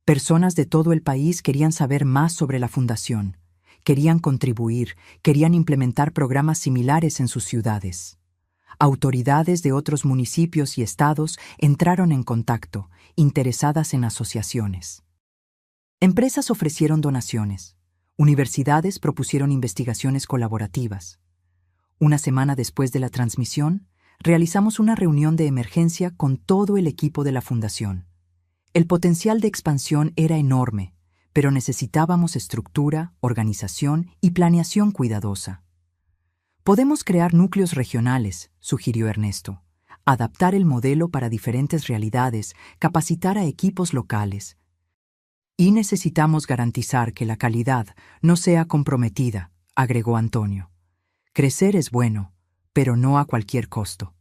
Personas de todo el país querían saber más sobre la fundación, querían contribuir, querían implementar programas similares en sus ciudades. Autoridades de otros municipios y estados entraron en contacto, interesadas en asociaciones. Empresas ofrecieron donaciones. Universidades propusieron investigaciones colaborativas. Una semana después de la transmisión, realizamos una reunión de emergencia con todo el equipo de la fundación. El potencial de expansión era enorme, pero necesitábamos estructura, organización y planeación cuidadosa. Podemos crear núcleos regionales, sugirió Ernesto. adaptar el modelo para diferentes realidades, capacitar a equipos locales. Y necesitamos garantizar que la calidad no sea comprometida, agregó Antonio. Crecer es bueno, pero no a cualquier costo.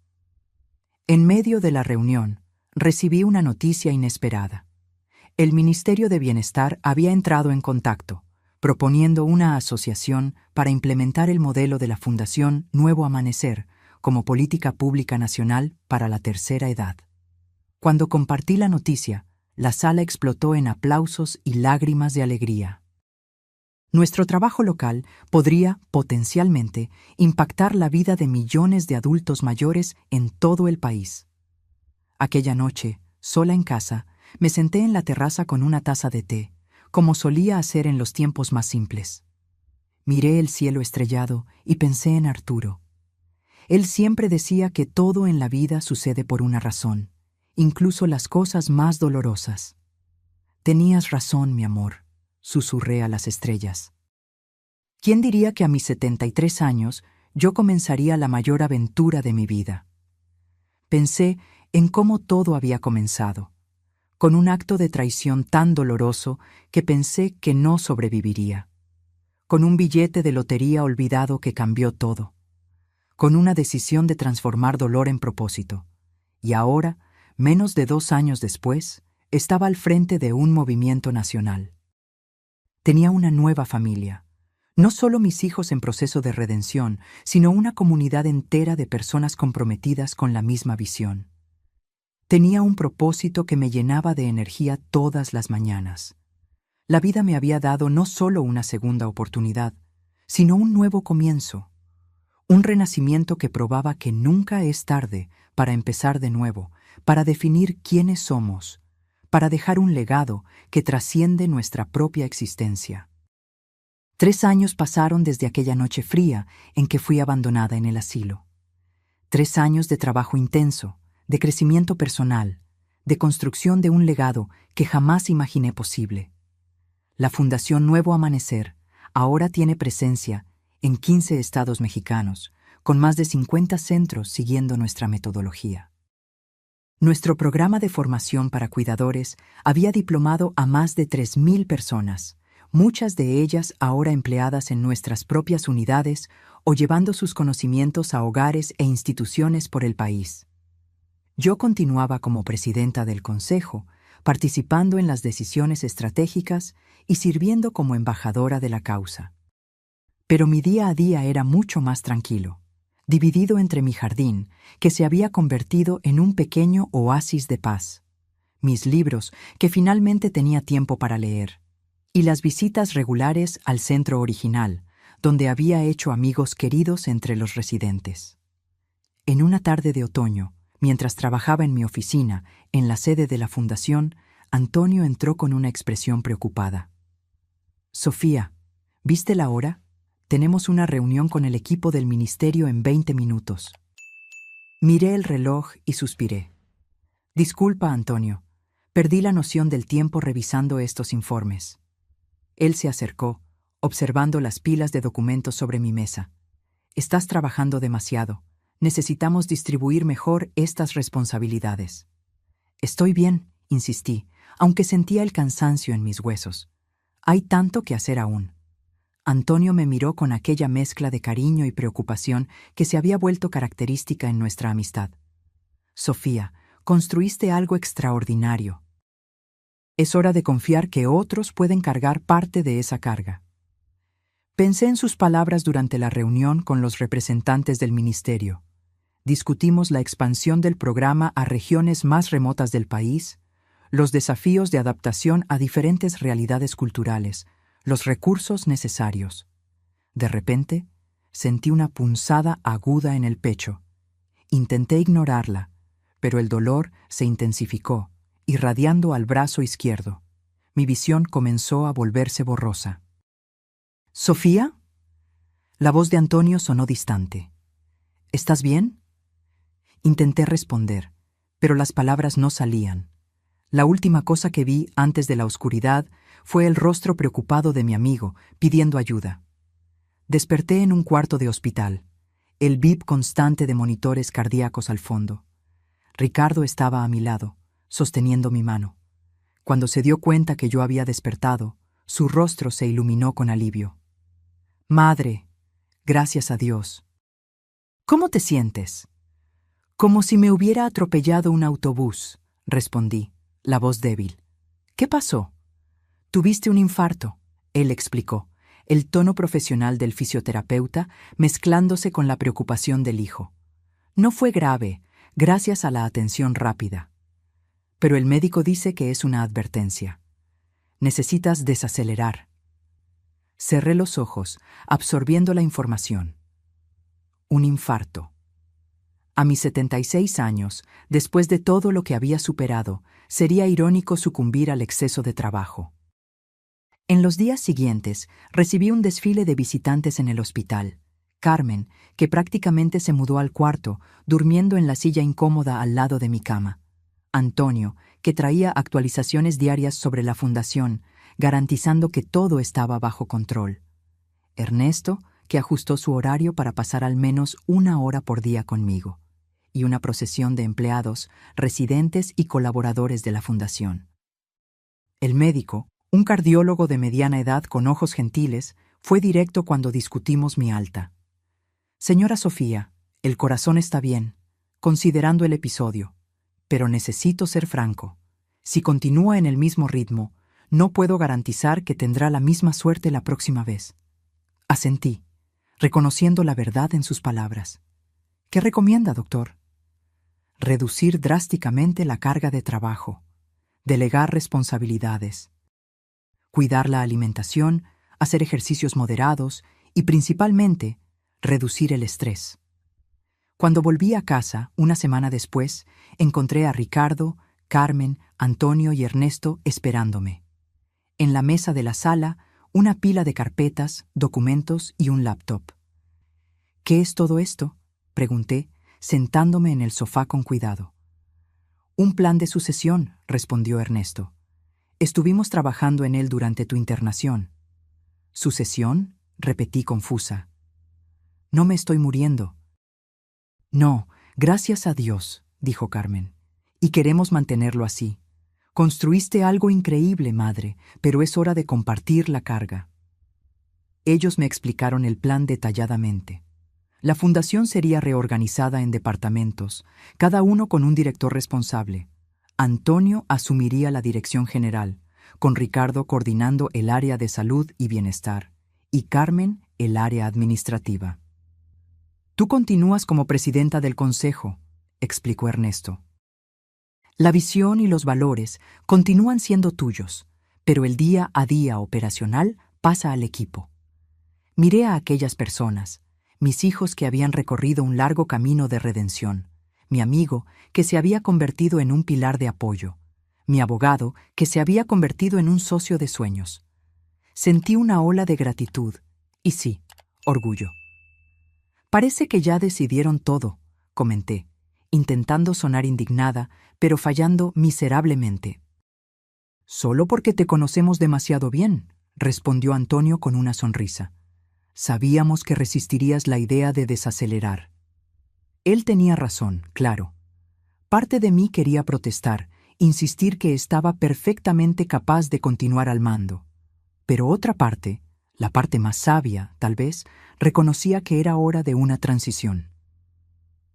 En medio de la reunión, recibí una noticia inesperada. El Ministerio de Bienestar había entrado en contacto, proponiendo una asociación para implementar el modelo de la Fundación Nuevo Amanecer como política pública nacional para la tercera edad. Cuando compartí la noticia, la sala explotó en aplausos y lágrimas de alegría. Nuestro trabajo local podría, potencialmente, impactar la vida de millones de adultos mayores en todo el país. Aquella noche, sola en casa, me senté en la terraza con una taza de té, como solía hacer en los tiempos más simples. Miré el cielo estrellado y pensé en Arturo. Él siempre decía que todo en la vida sucede por una razón, incluso las cosas más dolorosas. Tenías razón, mi amor, susurré a las estrellas. ¿Quién diría que a mis 73 años yo comenzaría la mayor aventura de mi vida? Pensé en cómo todo había comenzado, con un acto de traición tan doloroso que pensé que no sobreviviría, con un billete de lotería olvidado que cambió todo, con una decisión de transformar dolor en propósito, y ahora, menos de 2 años después, estaba al frente de un movimiento nacional. Tenía una nueva familia, no solo mis hijos en proceso de redención, sino una comunidad entera de personas comprometidas con la misma visión. Tenía un propósito que me llenaba de energía todas las mañanas. La vida me había dado no solo una segunda oportunidad, sino un nuevo comienzo, un renacimiento que probaba que nunca es tarde para empezar de nuevo, para definir quiénes somos, para dejar un legado que trasciende nuestra propia existencia. 3 años pasaron desde aquella noche fría en que fui abandonada en el asilo. 3 años de trabajo intenso, de crecimiento personal, de construcción de un legado que jamás imaginé posible. La Fundación Nuevo Amanecer ahora tiene presencia en 15 estados mexicanos, con más de 50 centros siguiendo nuestra metodología. Nuestro programa de formación para cuidadores había diplomado a más de 3,000 personas, muchas de ellas ahora empleadas en nuestras propias unidades o llevando sus conocimientos a hogares e instituciones por el país. Yo continuaba como presidenta del consejo, participando en las decisiones estratégicas y sirviendo como embajadora de la causa. Pero mi día a día era mucho más tranquilo, dividido entre mi jardín, que se había convertido en un pequeño oasis de paz, mis libros, que finalmente tenía tiempo para leer, y las visitas regulares al centro original, donde había hecho amigos queridos entre los residentes. En una tarde de otoño, mientras trabajaba en mi oficina, en la sede de la Fundación, Antonio entró con una expresión preocupada. «Sofía, ¿viste la hora? Tenemos una reunión con el equipo del ministerio en 20 minutos». Miré el reloj y suspiré. «Disculpa, Antonio. Perdí la noción del tiempo revisando estos informes». Él se acercó, observando las pilas de documentos sobre mi mesa. «Estás trabajando demasiado. Necesitamos distribuir mejor estas responsabilidades». «Estoy bien», insistí, aunque sentía el cansancio en mis huesos. «Hay tanto que hacer aún». Antonio me miró con aquella mezcla de cariño y preocupación que se había vuelto característica en nuestra amistad. «Sofía, construiste algo extraordinario. Es hora de confiar que otros pueden cargar parte de esa carga». Pensé en sus palabras durante la reunión con los representantes del ministerio. Discutimos la expansión del programa a regiones más remotas del país, los desafíos de adaptación a diferentes realidades culturales, los recursos necesarios. De repente, sentí una punzada aguda en el pecho. Intenté ignorarla, pero el dolor se intensificó, irradiando al brazo izquierdo. Mi visión comenzó a volverse borrosa. «¿Sofía?» La voz de Antonio sonó distante. «¿Estás bien?» Intenté responder, pero las palabras no salían. La última cosa que vi antes de la oscuridad fue el rostro preocupado de mi amigo, pidiendo ayuda. Desperté en un cuarto de hospital, el bip constante de monitores cardíacos al fondo. Ricardo estaba a mi lado, sosteniendo mi mano. Cuando se dio cuenta que yo había despertado, su rostro se iluminó con alivio. «Madre, gracias a Dios». «¿Cómo te sientes?» «Como si me hubiera atropellado un autobús», respondí, la voz débil. «¿Qué pasó?» «Tuviste un infarto», él explicó, el tono profesional del fisioterapeuta mezclándose con la preocupación del hijo. «No fue grave, gracias a la atención rápida. Pero el médico dice que es una advertencia. Necesitas desacelerar». Cerré los ojos, absorbiendo la información. Un infarto. A mis 76 años, después de todo lo que había superado, sería irónico sucumbir al exceso de trabajo. En los días siguientes, recibí un desfile de visitantes en el hospital. Carmen, que prácticamente se mudó al cuarto, durmiendo en la silla incómoda al lado de mi cama. Antonio, que traía actualizaciones diarias sobre la fundación, garantizando que todo estaba bajo control. Ernesto, que ajustó su horario para pasar al menos 1 hora por día conmigo. Y una procesión de empleados, residentes y colaboradores de la fundación. El médico, un cardiólogo de mediana edad con ojos gentiles, fue directo cuando discutimos mi alta. «Señora Sofía, el corazón está bien, considerando el episodio, pero necesito ser franco. Si continúa en el mismo ritmo, no puedo garantizar que tendrá la misma suerte la próxima vez». Asentí, reconociendo la verdad en sus palabras. «¿Qué recomienda, doctor?» «Reducir drásticamente la carga de trabajo, delegar responsabilidades, cuidar la alimentación, hacer ejercicios moderados y, principalmente, reducir el estrés». Cuando volví a casa, una semana después, encontré a Ricardo, Carmen, Antonio y Ernesto esperándome. En la mesa de la sala, una pila de carpetas, documentos y un laptop. «¿Qué es todo esto?», pregunté, sentándome en el sofá con cuidado. «Un plan de sucesión», respondió Ernesto. «Estuvimos trabajando en él durante tu internación». «¿Sucesión?», repetí confusa. «No me estoy muriendo». «No, gracias a Dios», dijo Carmen. «Y queremos mantenerlo así. Construiste algo increíble, madre, pero es hora de compartir la carga». Ellos me explicaron el plan detalladamente. La fundación sería reorganizada en departamentos, cada uno con un director responsable. Antonio asumiría la dirección general, con Ricardo coordinando el área de salud y bienestar, y Carmen el área administrativa. «Tú continúas como presidenta del consejo», explicó Ernesto. «La visión y los valores continúan siendo tuyos, pero el día a día operacional pasa al equipo». Miré a aquellas personas, mis hijos que habían recorrido un largo camino de redención, mi amigo que se había convertido en un pilar de apoyo, mi abogado que se había convertido en un socio de sueños. Sentí una ola de gratitud y sí, orgullo. «Parece que ya decidieron todo», comenté, intentando sonar indignada, pero fallando miserablemente. «Solo porque te conocemos demasiado bien», respondió Antonio con una sonrisa. «Sabíamos que resistirías la idea de desacelerar». Él tenía razón, claro. Parte de mí quería protestar, insistir que estaba perfectamente capaz de continuar al mando. Pero otra parte, la parte más sabia, tal vez, reconocía que era hora de una transición.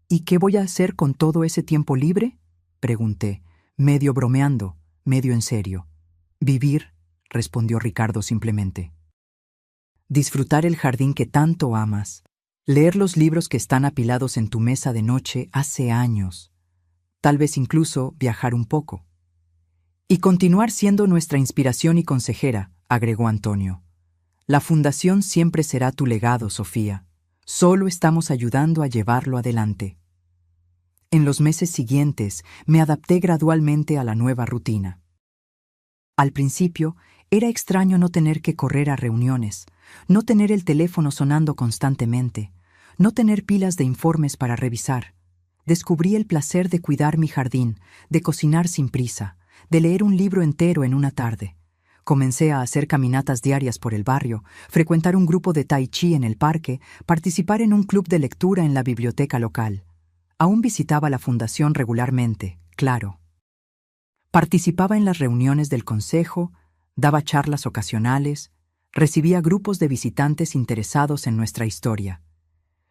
«¿Y qué voy a hacer con todo ese tiempo libre?», pregunté, medio bromeando, medio en serio. «Vivir», respondió Ricardo simplemente. «Disfrutar el jardín que tanto amas, leer los libros que están apilados en tu mesa de noche hace años, tal vez incluso viajar un poco. Y continuar siendo nuestra inspiración y consejera», agregó Antonio. «La fundación siempre será tu legado, Sofía. Solo estamos ayudando a llevarlo adelante». En los meses siguientes me adapté gradualmente a la nueva rutina. Al principio, era extraño no tener que correr a reuniones, no tener el teléfono sonando constantemente, no tener pilas de informes para revisar. Descubrí el placer de cuidar mi jardín, de cocinar sin prisa, de leer un libro entero en una tarde. Comencé a hacer caminatas diarias por el barrio, frecuentar un grupo de tai chi en el parque, participar en un club de lectura en la biblioteca local. Aún visitaba la fundación regularmente, claro. Participaba en las reuniones del consejo, daba charlas ocasionales, recibía grupos de visitantes interesados en nuestra historia.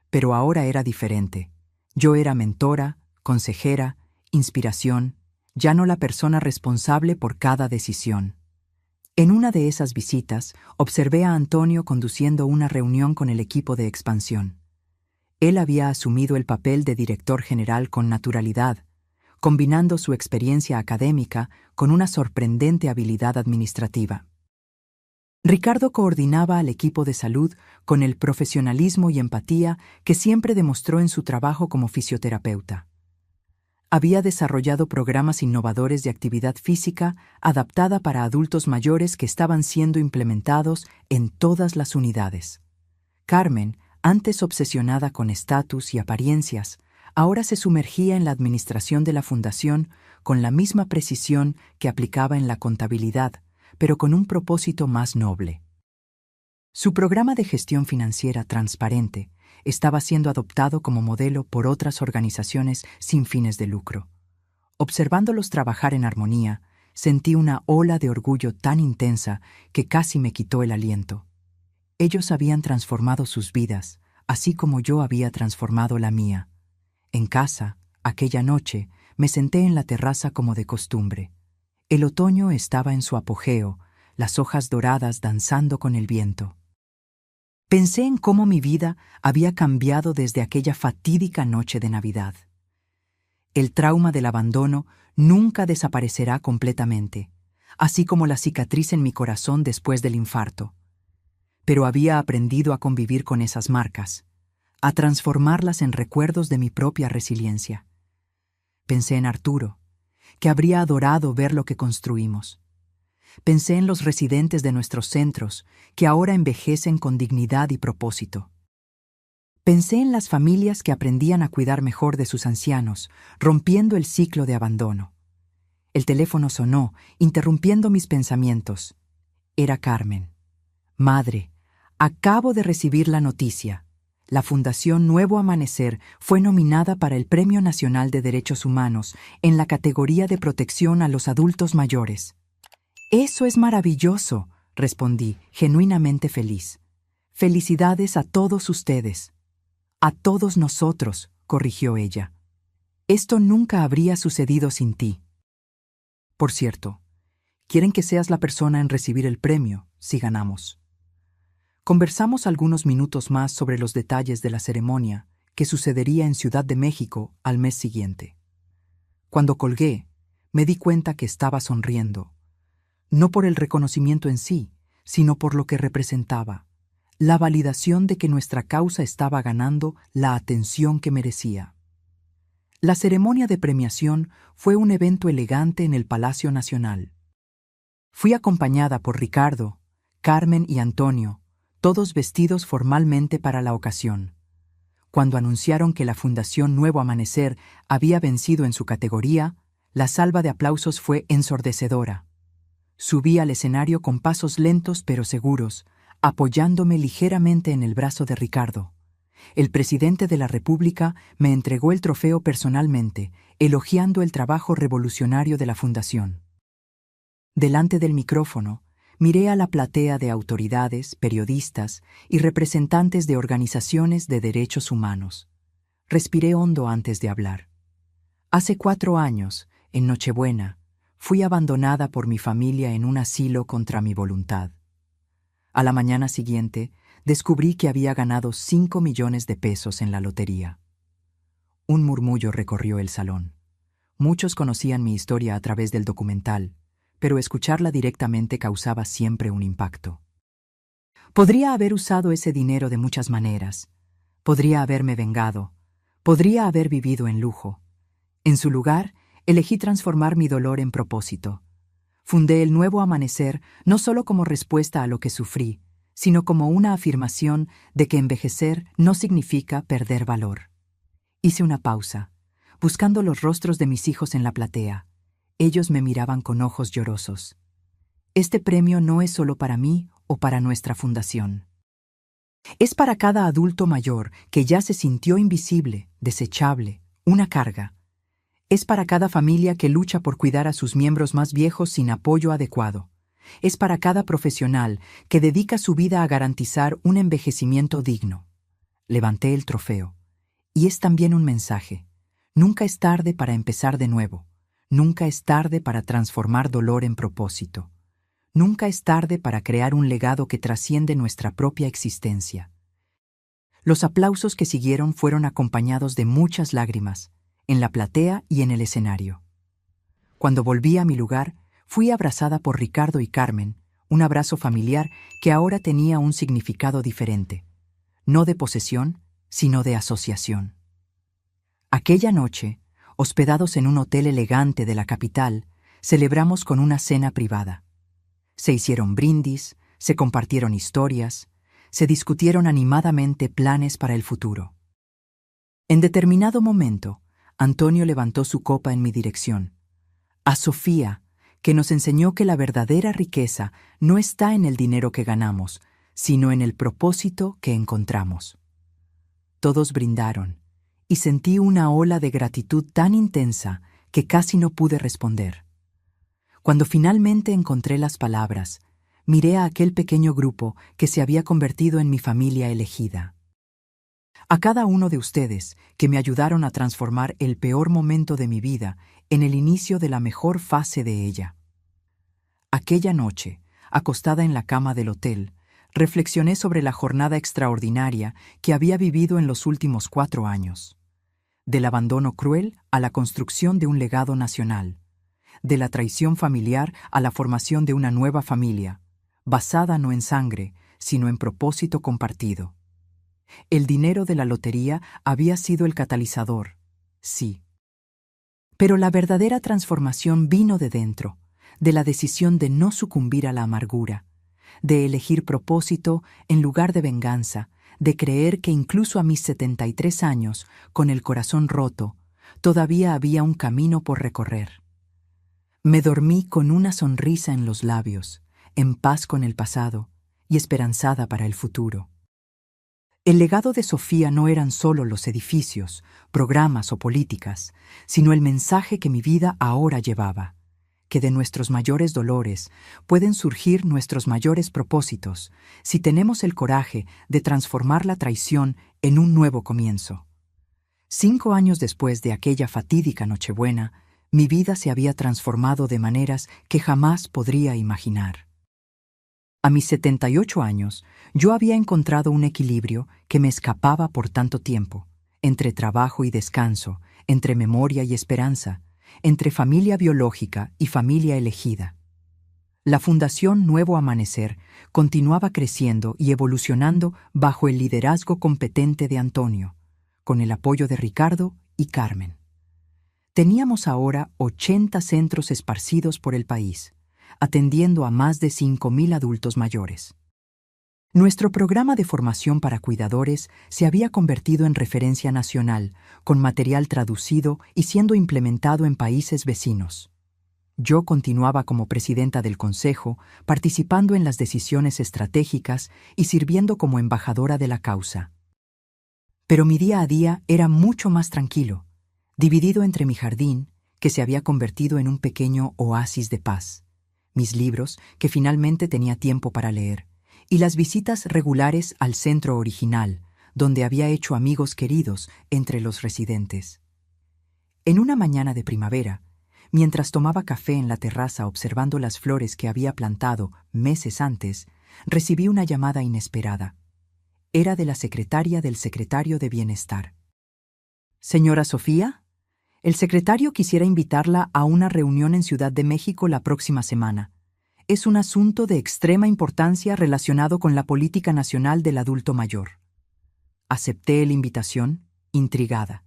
Pero ahora era diferente. Yo era mentora, consejera, inspiración, ya no la persona responsable por cada decisión. En una de esas visitas, observé a Antonio conduciendo una reunión con el equipo de expansión. Él había asumido el papel de director general con naturalidad, combinando su experiencia académica con una sorprendente habilidad administrativa. Ricardo coordinaba al equipo de salud con el profesionalismo y empatía que siempre demostró en su trabajo como fisioterapeuta. Había desarrollado programas innovadores de actividad física adaptada para adultos mayores que estaban siendo implementados en todas las unidades. Carmen, antes obsesionada con estatus y apariencias, ahora se sumergía en la administración de la fundación con la misma precisión que aplicaba en la contabilidad, pero con un propósito más noble. Su programa de gestión financiera transparente estaba siendo adoptado como modelo por otras organizaciones sin fines de lucro. Observándolos trabajar en armonía, sentí una ola de orgullo tan intensa que casi me quitó el aliento. Ellos habían transformado sus vidas, así como yo había transformado la mía. En casa, aquella noche, me senté en la terraza como de costumbre. El otoño estaba en su apogeo, las hojas doradas danzando con el viento. Pensé en cómo mi vida había cambiado desde aquella fatídica noche de Navidad. El trauma del abandono nunca desaparecerá completamente, así como la cicatriz en mi corazón después del infarto. Pero había aprendido a convivir con esas marcas, a transformarlas en recuerdos de mi propia resiliencia. Pensé en Arturo, que habría adorado ver lo que construimos. Pensé en los residentes de nuestros centros, que ahora envejecen con dignidad y propósito. Pensé en las familias que aprendían a cuidar mejor de sus ancianos, rompiendo el ciclo de abandono. El teléfono sonó, interrumpiendo mis pensamientos. Era Carmen. Madre, acabo de recibir la noticia. La Fundación Nuevo Amanecer fue nominada para el Premio Nacional de Derechos Humanos en la categoría de protección a los adultos mayores. «Eso es maravilloso», respondí, genuinamente feliz. «Felicidades a todos ustedes». «A todos nosotros», corrigió ella. «Esto nunca habría sucedido sin ti». «Por cierto, quieren que seas la persona en recibir el premio, si ganamos». Conversamos algunos minutos más sobre los detalles de la ceremonia que sucedería en Ciudad de México al mes siguiente. Cuando colgué, me di cuenta que estaba sonriendo. No por el reconocimiento en sí, sino por lo que representaba, la validación de que nuestra causa estaba ganando la atención que merecía. La ceremonia de premiación fue un evento elegante en el Palacio Nacional. Fui acompañada por Ricardo, Carmen y Antonio, todos vestidos formalmente para la ocasión. Cuando anunciaron que la Fundación Nuevo Amanecer había vencido en su categoría, la salva de aplausos fue ensordecedora. Subí al escenario con pasos lentos pero seguros, apoyándome ligeramente en el brazo de Ricardo. El presidente de la República me entregó el trofeo personalmente, elogiando el trabajo revolucionario de la Fundación. Delante del micrófono, miré a la platea de autoridades, periodistas y representantes de organizaciones de derechos humanos. Respiré hondo antes de hablar. Hace 4 años, en Nochebuena, fui abandonada por mi familia en un asilo contra mi voluntad. A la mañana siguiente, descubrí que había ganado 5 millones de pesos en la lotería. Un murmullo recorrió el salón. Muchos conocían mi historia a través del documental, pero escucharla directamente causaba siempre un impacto. Podría haber usado ese dinero de muchas maneras. Podría haberme vengado. Podría haber vivido en lujo. En su lugar, elegí transformar mi dolor en propósito. Fundé el Nuevo Amanecer no solo como respuesta a lo que sufrí, sino como una afirmación de que envejecer no significa perder valor. Hice una pausa, buscando los rostros de mis hijos en la platea. Ellos me miraban con ojos llorosos. Este premio no es solo para mí o para nuestra fundación. Es para cada adulto mayor que ya se sintió invisible, desechable una carga. Es para cada familia que lucha por cuidar a sus miembros más viejos sin apoyo adecuado. Es para cada profesional que dedica su vida a garantizar un envejecimiento digno. Levanté el trofeo. Y es también un mensaje. Nunca es tarde para empezar de nuevo. Nunca es tarde para transformar dolor en propósito. Nunca es tarde para crear un legado que trasciende nuestra propia existencia. Los aplausos que siguieron fueron acompañados de muchas lágrimas, en la platea y en el escenario. Cuando volví a mi lugar, fui abrazada por Ricardo y Carmen, un abrazo familiar que ahora tenía un significado diferente, no de posesión, sino de asociación. Aquella noche, hospedados en un hotel elegante de la capital, celebramos con una cena privada. Se hicieron brindis, se compartieron historias, se discutieron animadamente planes para el futuro. En determinado momento, Antonio levantó su copa en mi dirección. A Sofía, que nos enseñó que la verdadera riqueza no está en el dinero que ganamos, sino en el propósito que encontramos. Todos brindaron, y sentí una ola de gratitud tan intensa que casi no pude responder. Cuando finalmente encontré las palabras, miré a aquel pequeño grupo que se había convertido en mi familia elegida. A cada uno de ustedes que me ayudaron a transformar el peor momento de mi vida en el inicio de la mejor fase de ella. Aquella noche, acostada en la cama del hotel, reflexioné sobre la jornada extraordinaria que había vivido en los últimos 4 años. Del abandono cruel a la construcción de un legado nacional. De la traición familiar a la formación de una nueva familia, basada no en sangre, sino en propósito compartido. El dinero de la lotería había sido el catalizador, sí. Pero la verdadera transformación vino de dentro, de la decisión de no sucumbir a la amargura, de elegir propósito en lugar de venganza, de creer que incluso a mis 73 años, con el corazón roto, todavía había un camino por recorrer. Me dormí con una sonrisa en los labios, en paz con el pasado y esperanzada para el futuro. El legado de Sofía no eran solo los edificios, programas o políticas, sino el mensaje que mi vida ahora llevaba, que de nuestros mayores dolores pueden surgir nuestros mayores propósitos si tenemos el coraje de transformar la traición en un nuevo comienzo. 5 años después de aquella fatídica Nochebuena, mi vida se había transformado de maneras que jamás podría imaginar. A mis 78 años, yo había encontrado un equilibrio que me escapaba por tanto tiempo, entre trabajo y descanso, entre memoria y esperanza, entre familia biológica y familia elegida. La Fundación Nuevo Amanecer continuaba creciendo y evolucionando bajo el liderazgo competente de Antonio, con el apoyo de Ricardo y Carmen. Teníamos ahora 80 centros esparcidos por el país, atendiendo a más de 5.000 adultos mayores. Nuestro programa de formación para cuidadores se había convertido en referencia nacional, con material traducido y siendo implementado en países vecinos. Yo continuaba como presidenta del consejo, participando en las decisiones estratégicas y sirviendo como embajadora de la causa. Pero mi día a día era mucho más tranquilo, dividido entre mi jardín, que se había convertido en un pequeño oasis de paz, mis libros, que finalmente tenía tiempo para leer, y las visitas regulares al centro original, donde había hecho amigos queridos entre los residentes. En una mañana de primavera, mientras tomaba café en la terraza observando las flores que había plantado meses antes, recibí una llamada inesperada. Era de la secretaria del secretario de Bienestar. «Señora Sofía, el secretario quisiera invitarla a una reunión en Ciudad de México la próxima semana. Es un asunto de extrema importancia relacionado con la política nacional del adulto mayor». Acepté la invitación, intrigada.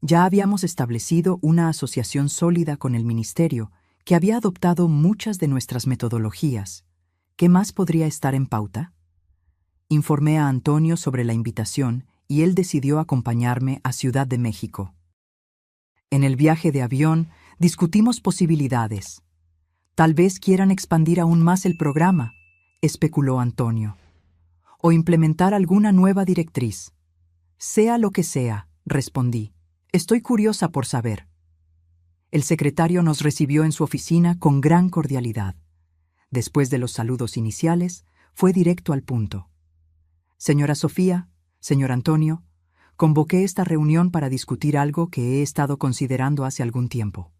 Ya habíamos establecido una asociación sólida con el ministerio, que había adoptado muchas de nuestras metodologías. ¿Qué más podría estar en pauta? Informé a Antonio sobre la invitación y él decidió acompañarme a Ciudad de México. En el viaje de avión discutimos posibilidades. Tal vez quieran expandir aún más el programa, especuló Antonio, o implementar alguna nueva directriz. Sea lo que sea, respondí, Estoy curiosa por saber. El secretario nos recibió en su oficina con gran cordialidad. Después de los saludos iniciales, fue directo al punto. Señora Sofía, señor Antonio, convoqué esta reunión para discutir algo que he estado considerando hace algún tiempo.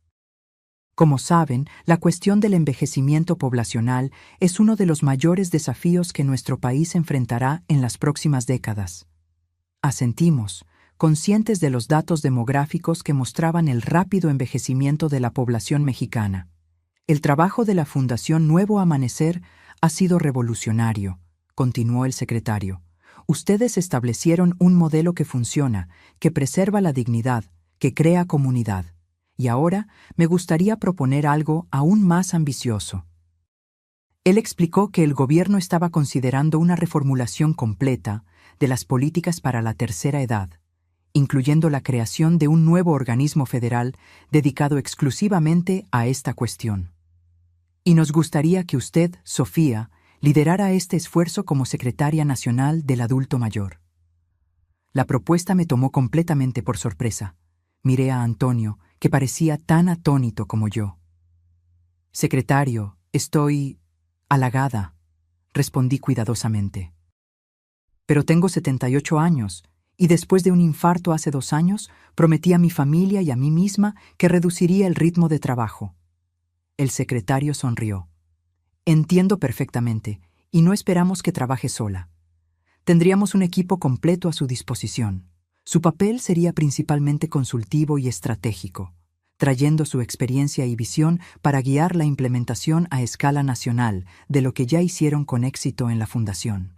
Como saben, la cuestión del envejecimiento poblacional es uno de los mayores desafíos que nuestro país enfrentará en las próximas décadas. Asentimos, conscientes de los datos demográficos que mostraban el rápido envejecimiento de la población mexicana. El trabajo de la Fundación Nuevo Amanecer ha sido revolucionario, continuó el secretario. Ustedes establecieron un modelo que funciona, que preserva la dignidad, que crea comunidad. Y ahora me gustaría proponer algo aún más ambicioso. Él explicó que el gobierno estaba considerando una reformulación completa de las políticas para la tercera edad, incluyendo la creación de un nuevo organismo federal dedicado exclusivamente a esta cuestión. Y nos gustaría que usted, Sofía, liderara este esfuerzo como secretaria nacional del adulto mayor. La propuesta me tomó completamente por sorpresa. Miré a Antonio, que parecía tan atónito como yo. Secretario, estoy halagada, respondí cuidadosamente. Pero tengo 78 años, y después de un infarto hace 2 años, prometí a mi familia y a mí misma que reduciría el ritmo de trabajo. El secretario sonrió. Entiendo perfectamente, y no esperamos que trabaje sola. Tendríamos un equipo completo a su disposición. Su papel sería principalmente consultivo y estratégico, trayendo su experiencia y visión para guiar la implementación a escala nacional de lo que ya hicieron con éxito en la Fundación.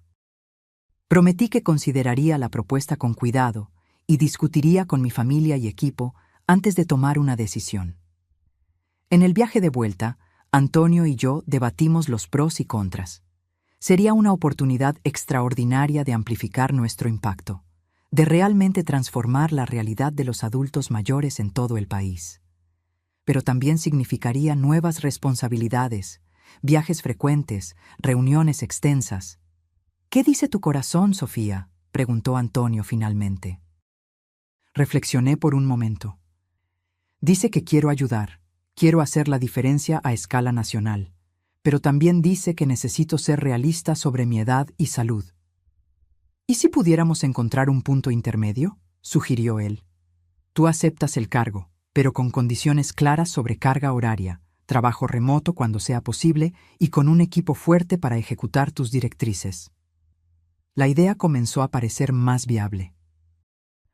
Prometí que consideraría la propuesta con cuidado y discutiría con mi familia y equipo antes de tomar una decisión. En el viaje de vuelta, Antonio y yo debatimos los pros y contras. Sería una oportunidad extraordinaria de amplificar nuestro impacto, de realmente transformar la realidad de los adultos mayores en todo el país. Pero también significaría nuevas responsabilidades, viajes frecuentes, reuniones extensas. ¿Qué dice tu corazón, Sofía?, preguntó Antonio finalmente. Reflexioné por un momento. Dice que quiero ayudar, quiero hacer la diferencia a escala nacional, pero también dice que necesito ser realista sobre mi edad y salud. ¿Y si pudiéramos encontrar un punto intermedio?, sugirió él. Tú aceptas el cargo, pero con condiciones claras sobre carga horaria, trabajo remoto cuando sea posible y con un equipo fuerte para ejecutar tus directrices. La idea comenzó a parecer más viable.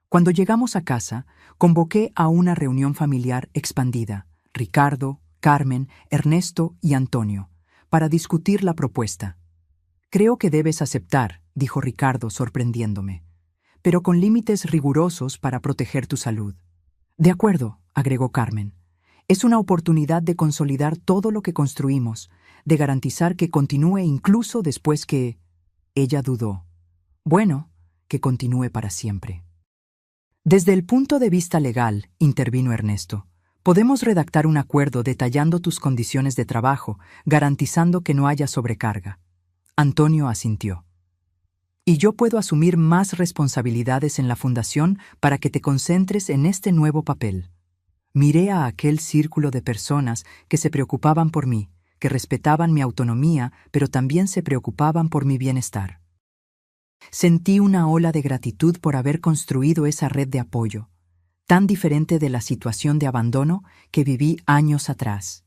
Cuando llegamos a casa, convoqué a una reunión familiar expandida, Ricardo, Carmen, Ernesto y Antonio, para discutir la propuesta. Creo que debes aceptar, dijo Ricardo sorprendiéndome, pero con límites rigurosos para proteger tu salud. De acuerdo, agregó Carmen. Es una oportunidad de consolidar todo lo que construimos, de garantizar que continúe incluso después que... Ella dudó. Bueno, que continúe para siempre. Desde el punto de vista legal, intervino Ernesto, podemos redactar un acuerdo detallando tus condiciones de trabajo, garantizando que no haya sobrecarga. Antonio asintió. Y yo puedo asumir más responsabilidades en la fundación para que te concentres en este nuevo papel. Miré a aquel círculo de personas que se preocupaban por mí, que respetaban mi autonomía, pero también se preocupaban por mi bienestar. Sentí una ola de gratitud por haber construido esa red de apoyo, tan diferente de la situación de abandono que viví años atrás.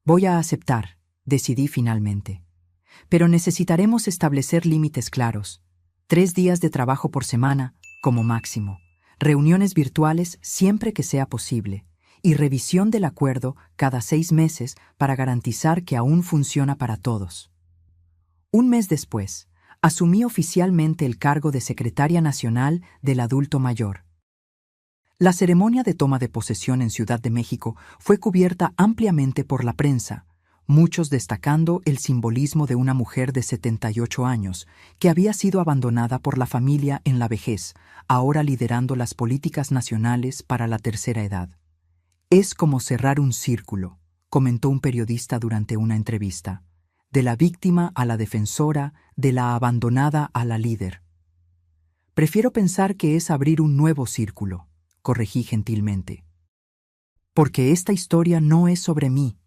Voy a aceptar, decidí finalmente. Pero necesitaremos establecer límites claros. 3 días de trabajo por semana, como máximo. Reuniones virtuales siempre que sea posible. Y revisión del acuerdo cada 6 meses para garantizar que aún funciona para todos. Un mes después, asumí oficialmente el cargo de Secretaria Nacional del Adulto Mayor. La ceremonia de toma de posesión en Ciudad de México fue cubierta ampliamente por la prensa, muchos destacando el simbolismo de una mujer de 78 años que había sido abandonada por la familia en la vejez, ahora liderando las políticas nacionales para la tercera edad. Es como cerrar un círculo, comentó un periodista durante una entrevista, de la víctima a la defensora, de la abandonada a la líder. Prefiero pensar que es abrir un nuevo círculo, corregí gentilmente. Porque esta historia no es sobre mí.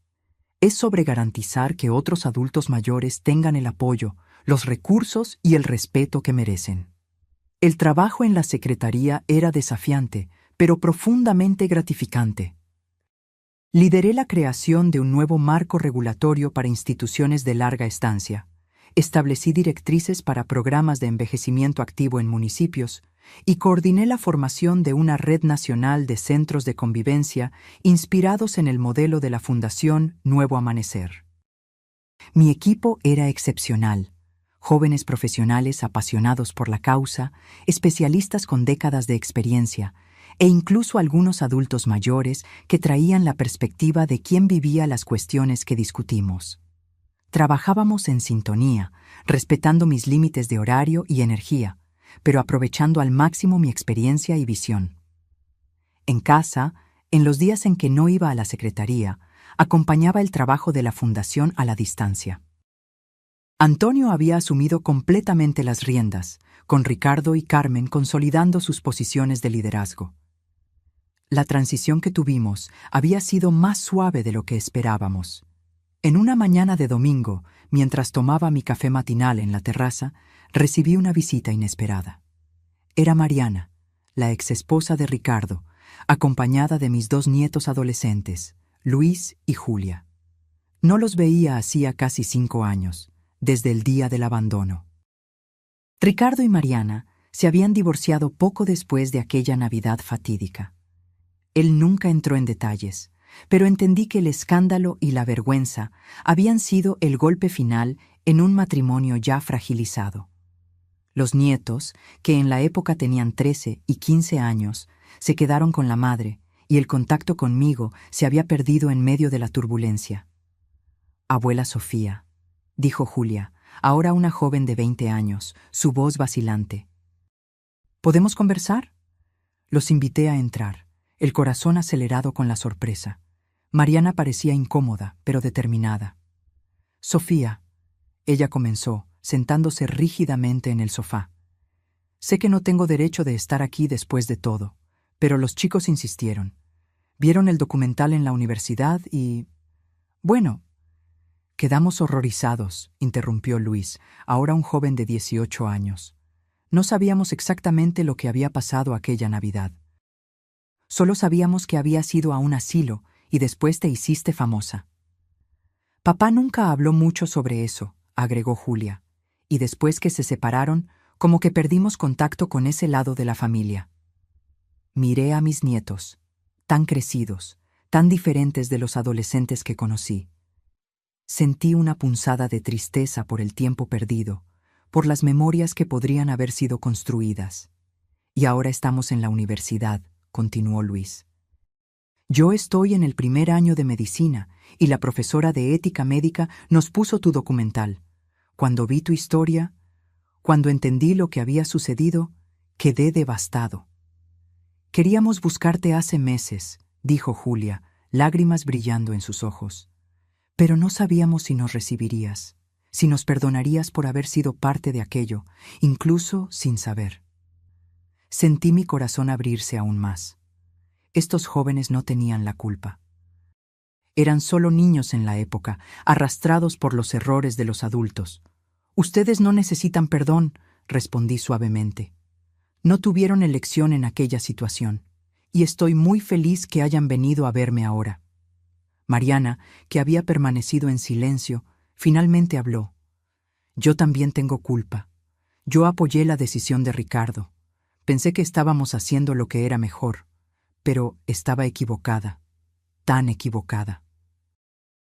Es sobre garantizar que otros adultos mayores tengan el apoyo, los recursos y el respeto que merecen. El trabajo en la secretaría era desafiante, pero profundamente gratificante. Lideré la creación de un nuevo marco regulatorio para instituciones de larga estancia. Establecí directrices para programas de envejecimiento activo en municipios y coordiné la formación de una red nacional de centros de convivencia inspirados en el modelo de la Fundación Nuevo Amanecer. Mi equipo era excepcional. Jóvenes profesionales apasionados por la causa, especialistas con décadas de experiencia, e incluso algunos adultos mayores que traían la perspectiva de quién vivía las cuestiones que discutimos. Trabajábamos en sintonía, respetando mis límites de horario y energía, pero aprovechando al máximo mi experiencia y visión. En casa, en los días en que no iba a la secretaría, acompañaba el trabajo de la fundación a la distancia. Antonio había asumido completamente las riendas, con Ricardo y Carmen consolidando sus posiciones de liderazgo. La transición que tuvimos había sido más suave de lo que esperábamos. En una mañana de domingo, mientras tomaba mi café matinal en la terraza, recibí una visita inesperada. Era Mariana, la exesposa de Ricardo, acompañada de mis 2 nietos adolescentes, Luis y Julia. No los veía hacía casi 5 años, desde el día del abandono. Ricardo y Mariana se habían divorciado poco después de aquella Navidad fatídica. Él nunca entró en detalles, pero entendí que el escándalo y la vergüenza habían sido el golpe final en un matrimonio ya fragilizado. Los nietos, que en la época tenían 13 y 15 años, se quedaron con la madre y el contacto conmigo se había perdido en medio de la turbulencia. «Abuela Sofía», dijo Julia, ahora una joven de 20 años, su voz vacilante. «¿Podemos conversar?» Los invité a entrar, el corazón acelerado con la sorpresa. Mariana parecía incómoda, pero determinada. «Sofía», ella comenzó, sentándose rígidamente en el sofá. «Sé que no tengo derecho de estar aquí después de todo, pero los chicos insistieron. Vieron el documental en la universidad y... Bueno, quedamos horrorizados», interrumpió Luis, ahora un joven de 18 años. «No sabíamos exactamente lo que había pasado aquella Navidad. Solo sabíamos que habías ido a un asilo y después te hiciste famosa». «Papá nunca habló mucho sobre eso», agregó Julia, «y después que se separaron, como que perdimos contacto con ese lado de la familia». Miré a mis nietos, tan crecidos, tan diferentes de los adolescentes que conocí. Sentí una punzada de tristeza por el tiempo perdido, por las memorias que podrían haber sido construidas. «Y ahora estamos en la universidad», continuó Luis. «Yo estoy en el primer año de medicina y la profesora de ética médica nos puso tu documental. Cuando vi tu historia, cuando entendí lo que había sucedido, quedé devastado». «Queríamos buscarte hace meses», dijo Julia, lágrimas brillando en sus ojos. «Pero no sabíamos si nos recibirías, si nos perdonarías por haber sido parte de aquello, incluso sin saber». Sentí mi corazón abrirse aún más. Estos jóvenes no tenían la culpa. Eran solo niños en la época, arrastrados por los errores de los adultos. «Ustedes no necesitan perdón», respondí suavemente. «No tuvieron elección en aquella situación, y estoy muy feliz que hayan venido a verme ahora». Mariana, que había permanecido en silencio, finalmente habló. «Yo también tengo culpa. Yo apoyé la decisión de Ricardo. Pensé que estábamos haciendo lo que era mejor, pero estaba equivocada, tan equivocada.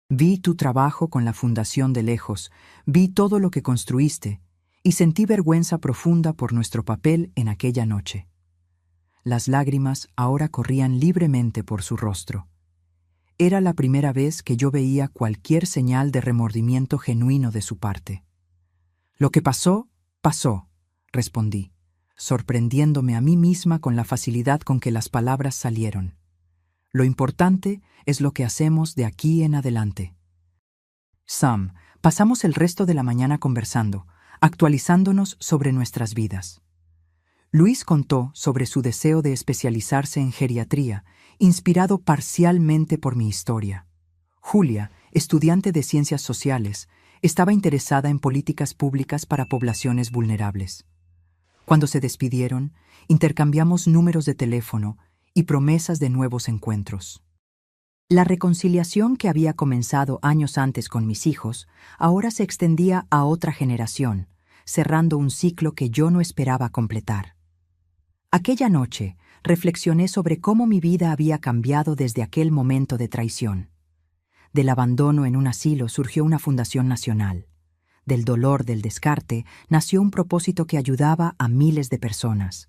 Vi tu trabajo con la fundación de lejos, vi todo lo que construiste, y sentí vergüenza profunda por nuestro papel en aquella noche». Las lágrimas ahora corrían libremente por su rostro. Era la primera vez que yo veía cualquier señal de remordimiento genuino de su parte. «Lo que pasó, pasó», respondí, sorprendiéndome a mí misma con la facilidad con que las palabras salieron. «Lo importante es lo que hacemos de aquí en adelante». Sam, pasamos el resto de la mañana conversando, actualizándonos sobre nuestras vidas. Luis contó sobre su deseo de especializarse en geriatría, inspirado parcialmente por mi historia. Julia, estudiante de ciencias sociales, estaba interesada en políticas públicas para poblaciones vulnerables. Cuando se despidieron, intercambiamos números de teléfono y promesas de nuevos encuentros. La reconciliación que había comenzado años antes con mis hijos ahora se extendía a otra generación, cerrando un ciclo que yo no esperaba completar. Aquella noche reflexioné sobre cómo mi vida había cambiado desde aquel momento de traición. Del abandono en un asilo surgió una fundación nacional. Del dolor del descarte nació un propósito que ayudaba a miles de personas.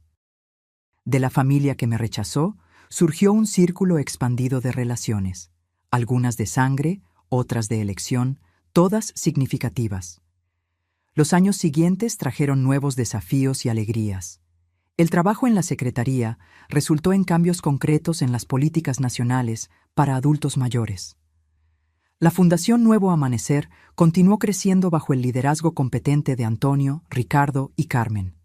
De la familia que me rechazó surgió un círculo expandido de relaciones, algunas de sangre, otras de elección, todas significativas. Los años siguientes trajeron nuevos desafíos y alegrías. El trabajo en la Secretaría resultó en cambios concretos en las políticas nacionales para adultos mayores. La Fundación Nuevo Amanecer continuó creciendo bajo el liderazgo competente de Antonio, Ricardo y Carmen.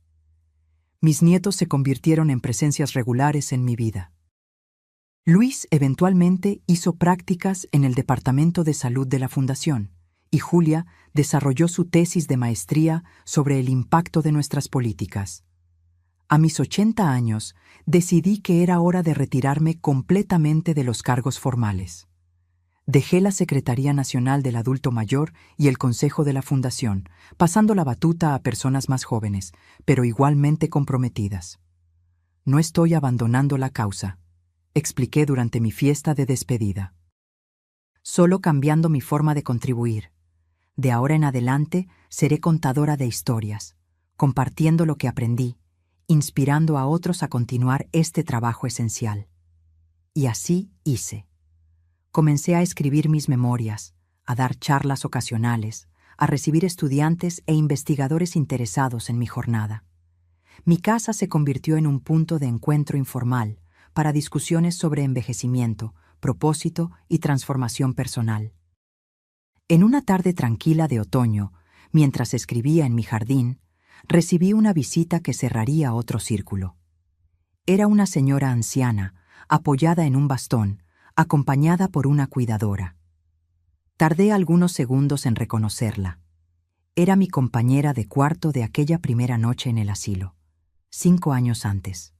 Mis nietos se convirtieron en presencias regulares en mi vida. Luis eventualmente hizo prácticas en el Departamento de Salud de la Fundación y Julia desarrolló su tesis de maestría sobre el impacto de nuestras políticas. A mis 80 años, decidí que era hora de retirarme completamente de los cargos formales. Dejé la Secretaría Nacional del Adulto Mayor y el Consejo de la Fundación, pasando la batuta a personas más jóvenes, pero igualmente comprometidas. No estoy abandonando la causa, expliqué durante mi fiesta de despedida. Solo cambiando mi forma de contribuir. De ahora en adelante seré contadora de historias, compartiendo lo que aprendí, inspirando a otros a continuar este trabajo esencial. Y así hice. Comencé a escribir mis memorias, a dar charlas ocasionales, a recibir estudiantes e investigadores interesados en mi jornada. Mi casa se convirtió en un punto de encuentro informal para discusiones sobre envejecimiento, propósito y transformación personal. En una tarde tranquila de otoño, mientras escribía en mi jardín, recibí una visita que cerraría otro círculo. Era una señora anciana, apoyada en un bastón, acompañada por una cuidadora. Tardé algunos segundos en reconocerla. Era mi compañera de cuarto de aquella primera noche en el asilo, 5 años antes.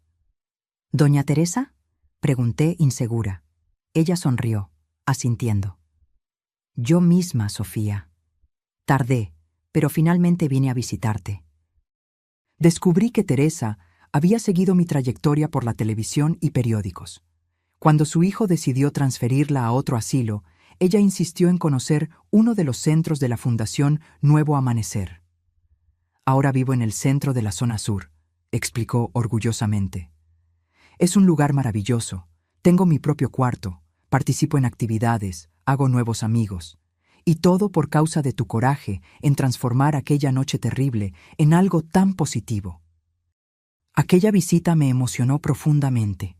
¿Doña Teresa?, pregunté insegura. Ella sonrió, asintiendo. Yo misma, Sofía. Tardé, pero finalmente vine a visitarte. Descubrí que Teresa había seguido mi trayectoria por la televisión y periódicos. Cuando su hijo decidió transferirla a otro asilo, ella insistió en conocer uno de los centros de la Fundación Nuevo Amanecer. Ahora vivo en el centro de la zona sur, explicó orgullosamente. Es un lugar maravilloso. Tengo mi propio cuarto, participo en actividades, hago nuevos amigos. Y todo por causa de tu coraje en transformar aquella noche terrible en algo tan positivo. Aquella visita me emocionó profundamente.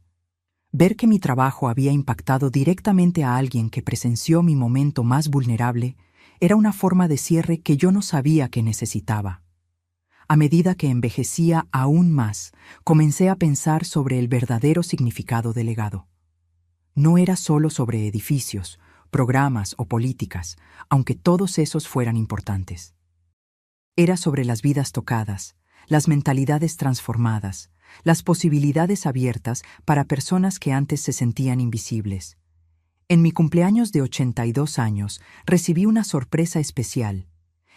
Ver que mi trabajo había impactado directamente a alguien que presenció mi momento más vulnerable era una forma de cierre que yo no sabía que necesitaba. A medida que envejecía aún más, comencé a pensar sobre el verdadero significado del legado. No era solo sobre edificios, programas o políticas, aunque todos esos fueran importantes. Era sobre las vidas tocadas, las mentalidades transformadas, las posibilidades abiertas para personas que antes se sentían invisibles. En mi cumpleaños de 82 años recibí una sorpresa especial.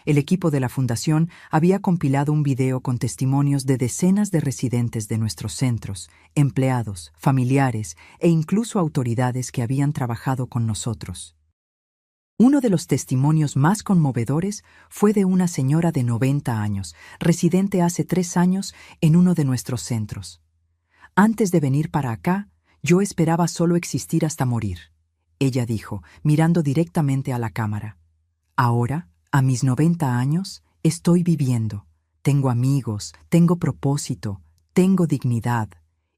El equipo de la Fundación había compilado un video con testimonios de decenas de residentes de nuestros centros, empleados, familiares e incluso autoridades que habían trabajado con nosotros. Uno de los testimonios más conmovedores fue de una señora de 90 años, residente hace 3 años en uno de nuestros centros. Antes de venir para acá, yo esperaba solo existir hasta morir, ella dijo, mirando directamente a la cámara. Ahora, a mis 90 años, estoy viviendo. Tengo amigos, tengo propósito, tengo dignidad.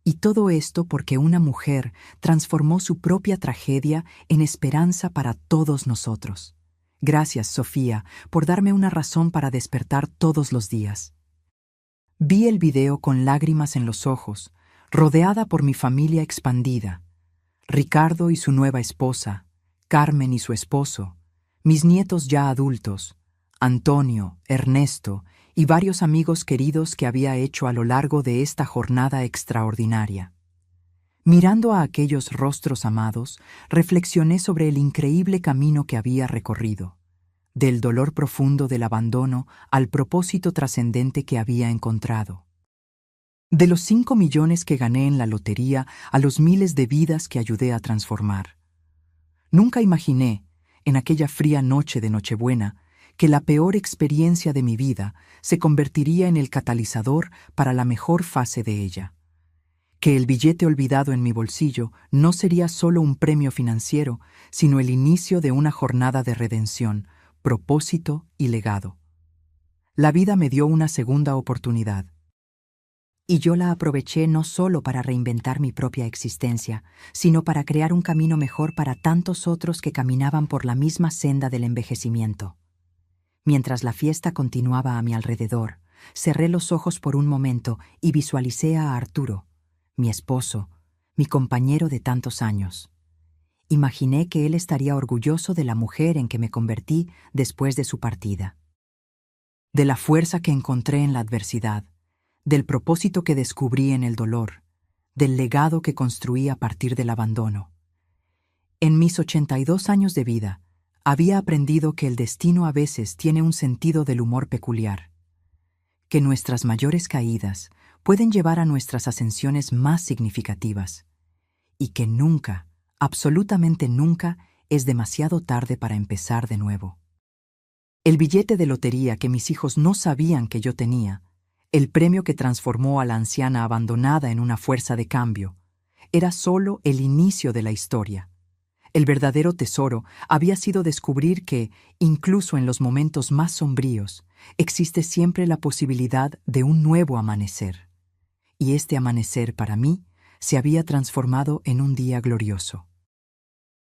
Y todo esto porque una mujer transformó su propia tragedia en esperanza para todos nosotros. Gracias, Sofía, por darme una razón para despertar todos los días. Vi el video con lágrimas en los ojos, rodeada por mi familia expandida, Ricardo y su nueva esposa, Carmen y su esposo, mis nietos ya adultos, Antonio, Ernesto y varios amigos queridos que había hecho a lo largo de esta jornada extraordinaria. Mirando a aquellos rostros amados, reflexioné sobre el increíble camino que había recorrido, del dolor profundo del abandono al propósito trascendente que había encontrado. De los 5 millones que gané en la lotería a los miles de vidas que ayudé a transformar. Nunca imaginé, en aquella fría noche de Nochebuena, que la peor experiencia de mi vida se convertiría en el catalizador para la mejor fase de ella. Que el billete olvidado en mi bolsillo no sería solo un premio financiero, sino el inicio de una jornada de redención, propósito y legado. La vida me dio una segunda oportunidad. Y yo la aproveché no solo para reinventar mi propia existencia, sino para crear un camino mejor para tantos otros que caminaban por la misma senda del envejecimiento. Mientras la fiesta continuaba a mi alrededor, cerré los ojos por un momento y visualicé a Arturo, mi esposo, mi compañero de tantos años. Imaginé que él estaría orgulloso de la mujer en que me convertí después de su partida. De la fuerza que encontré en la adversidad, del propósito que descubrí en el dolor, del legado que construí a partir del abandono. En mis 82 años de vida, había aprendido que el destino a veces tiene un sentido del humor peculiar, que nuestras mayores caídas pueden llevar a nuestras ascensiones más significativas, y que nunca, absolutamente nunca, es demasiado tarde para empezar de nuevo. El billete de lotería que mis hijos no sabían que yo tenía, el premio que transformó a la anciana abandonada en una fuerza de cambio, era solo el inicio de la historia. El verdadero tesoro había sido descubrir que, incluso en los momentos más sombríos, existe siempre la posibilidad de un nuevo amanecer. Y este amanecer, para mí, se había transformado en un día glorioso.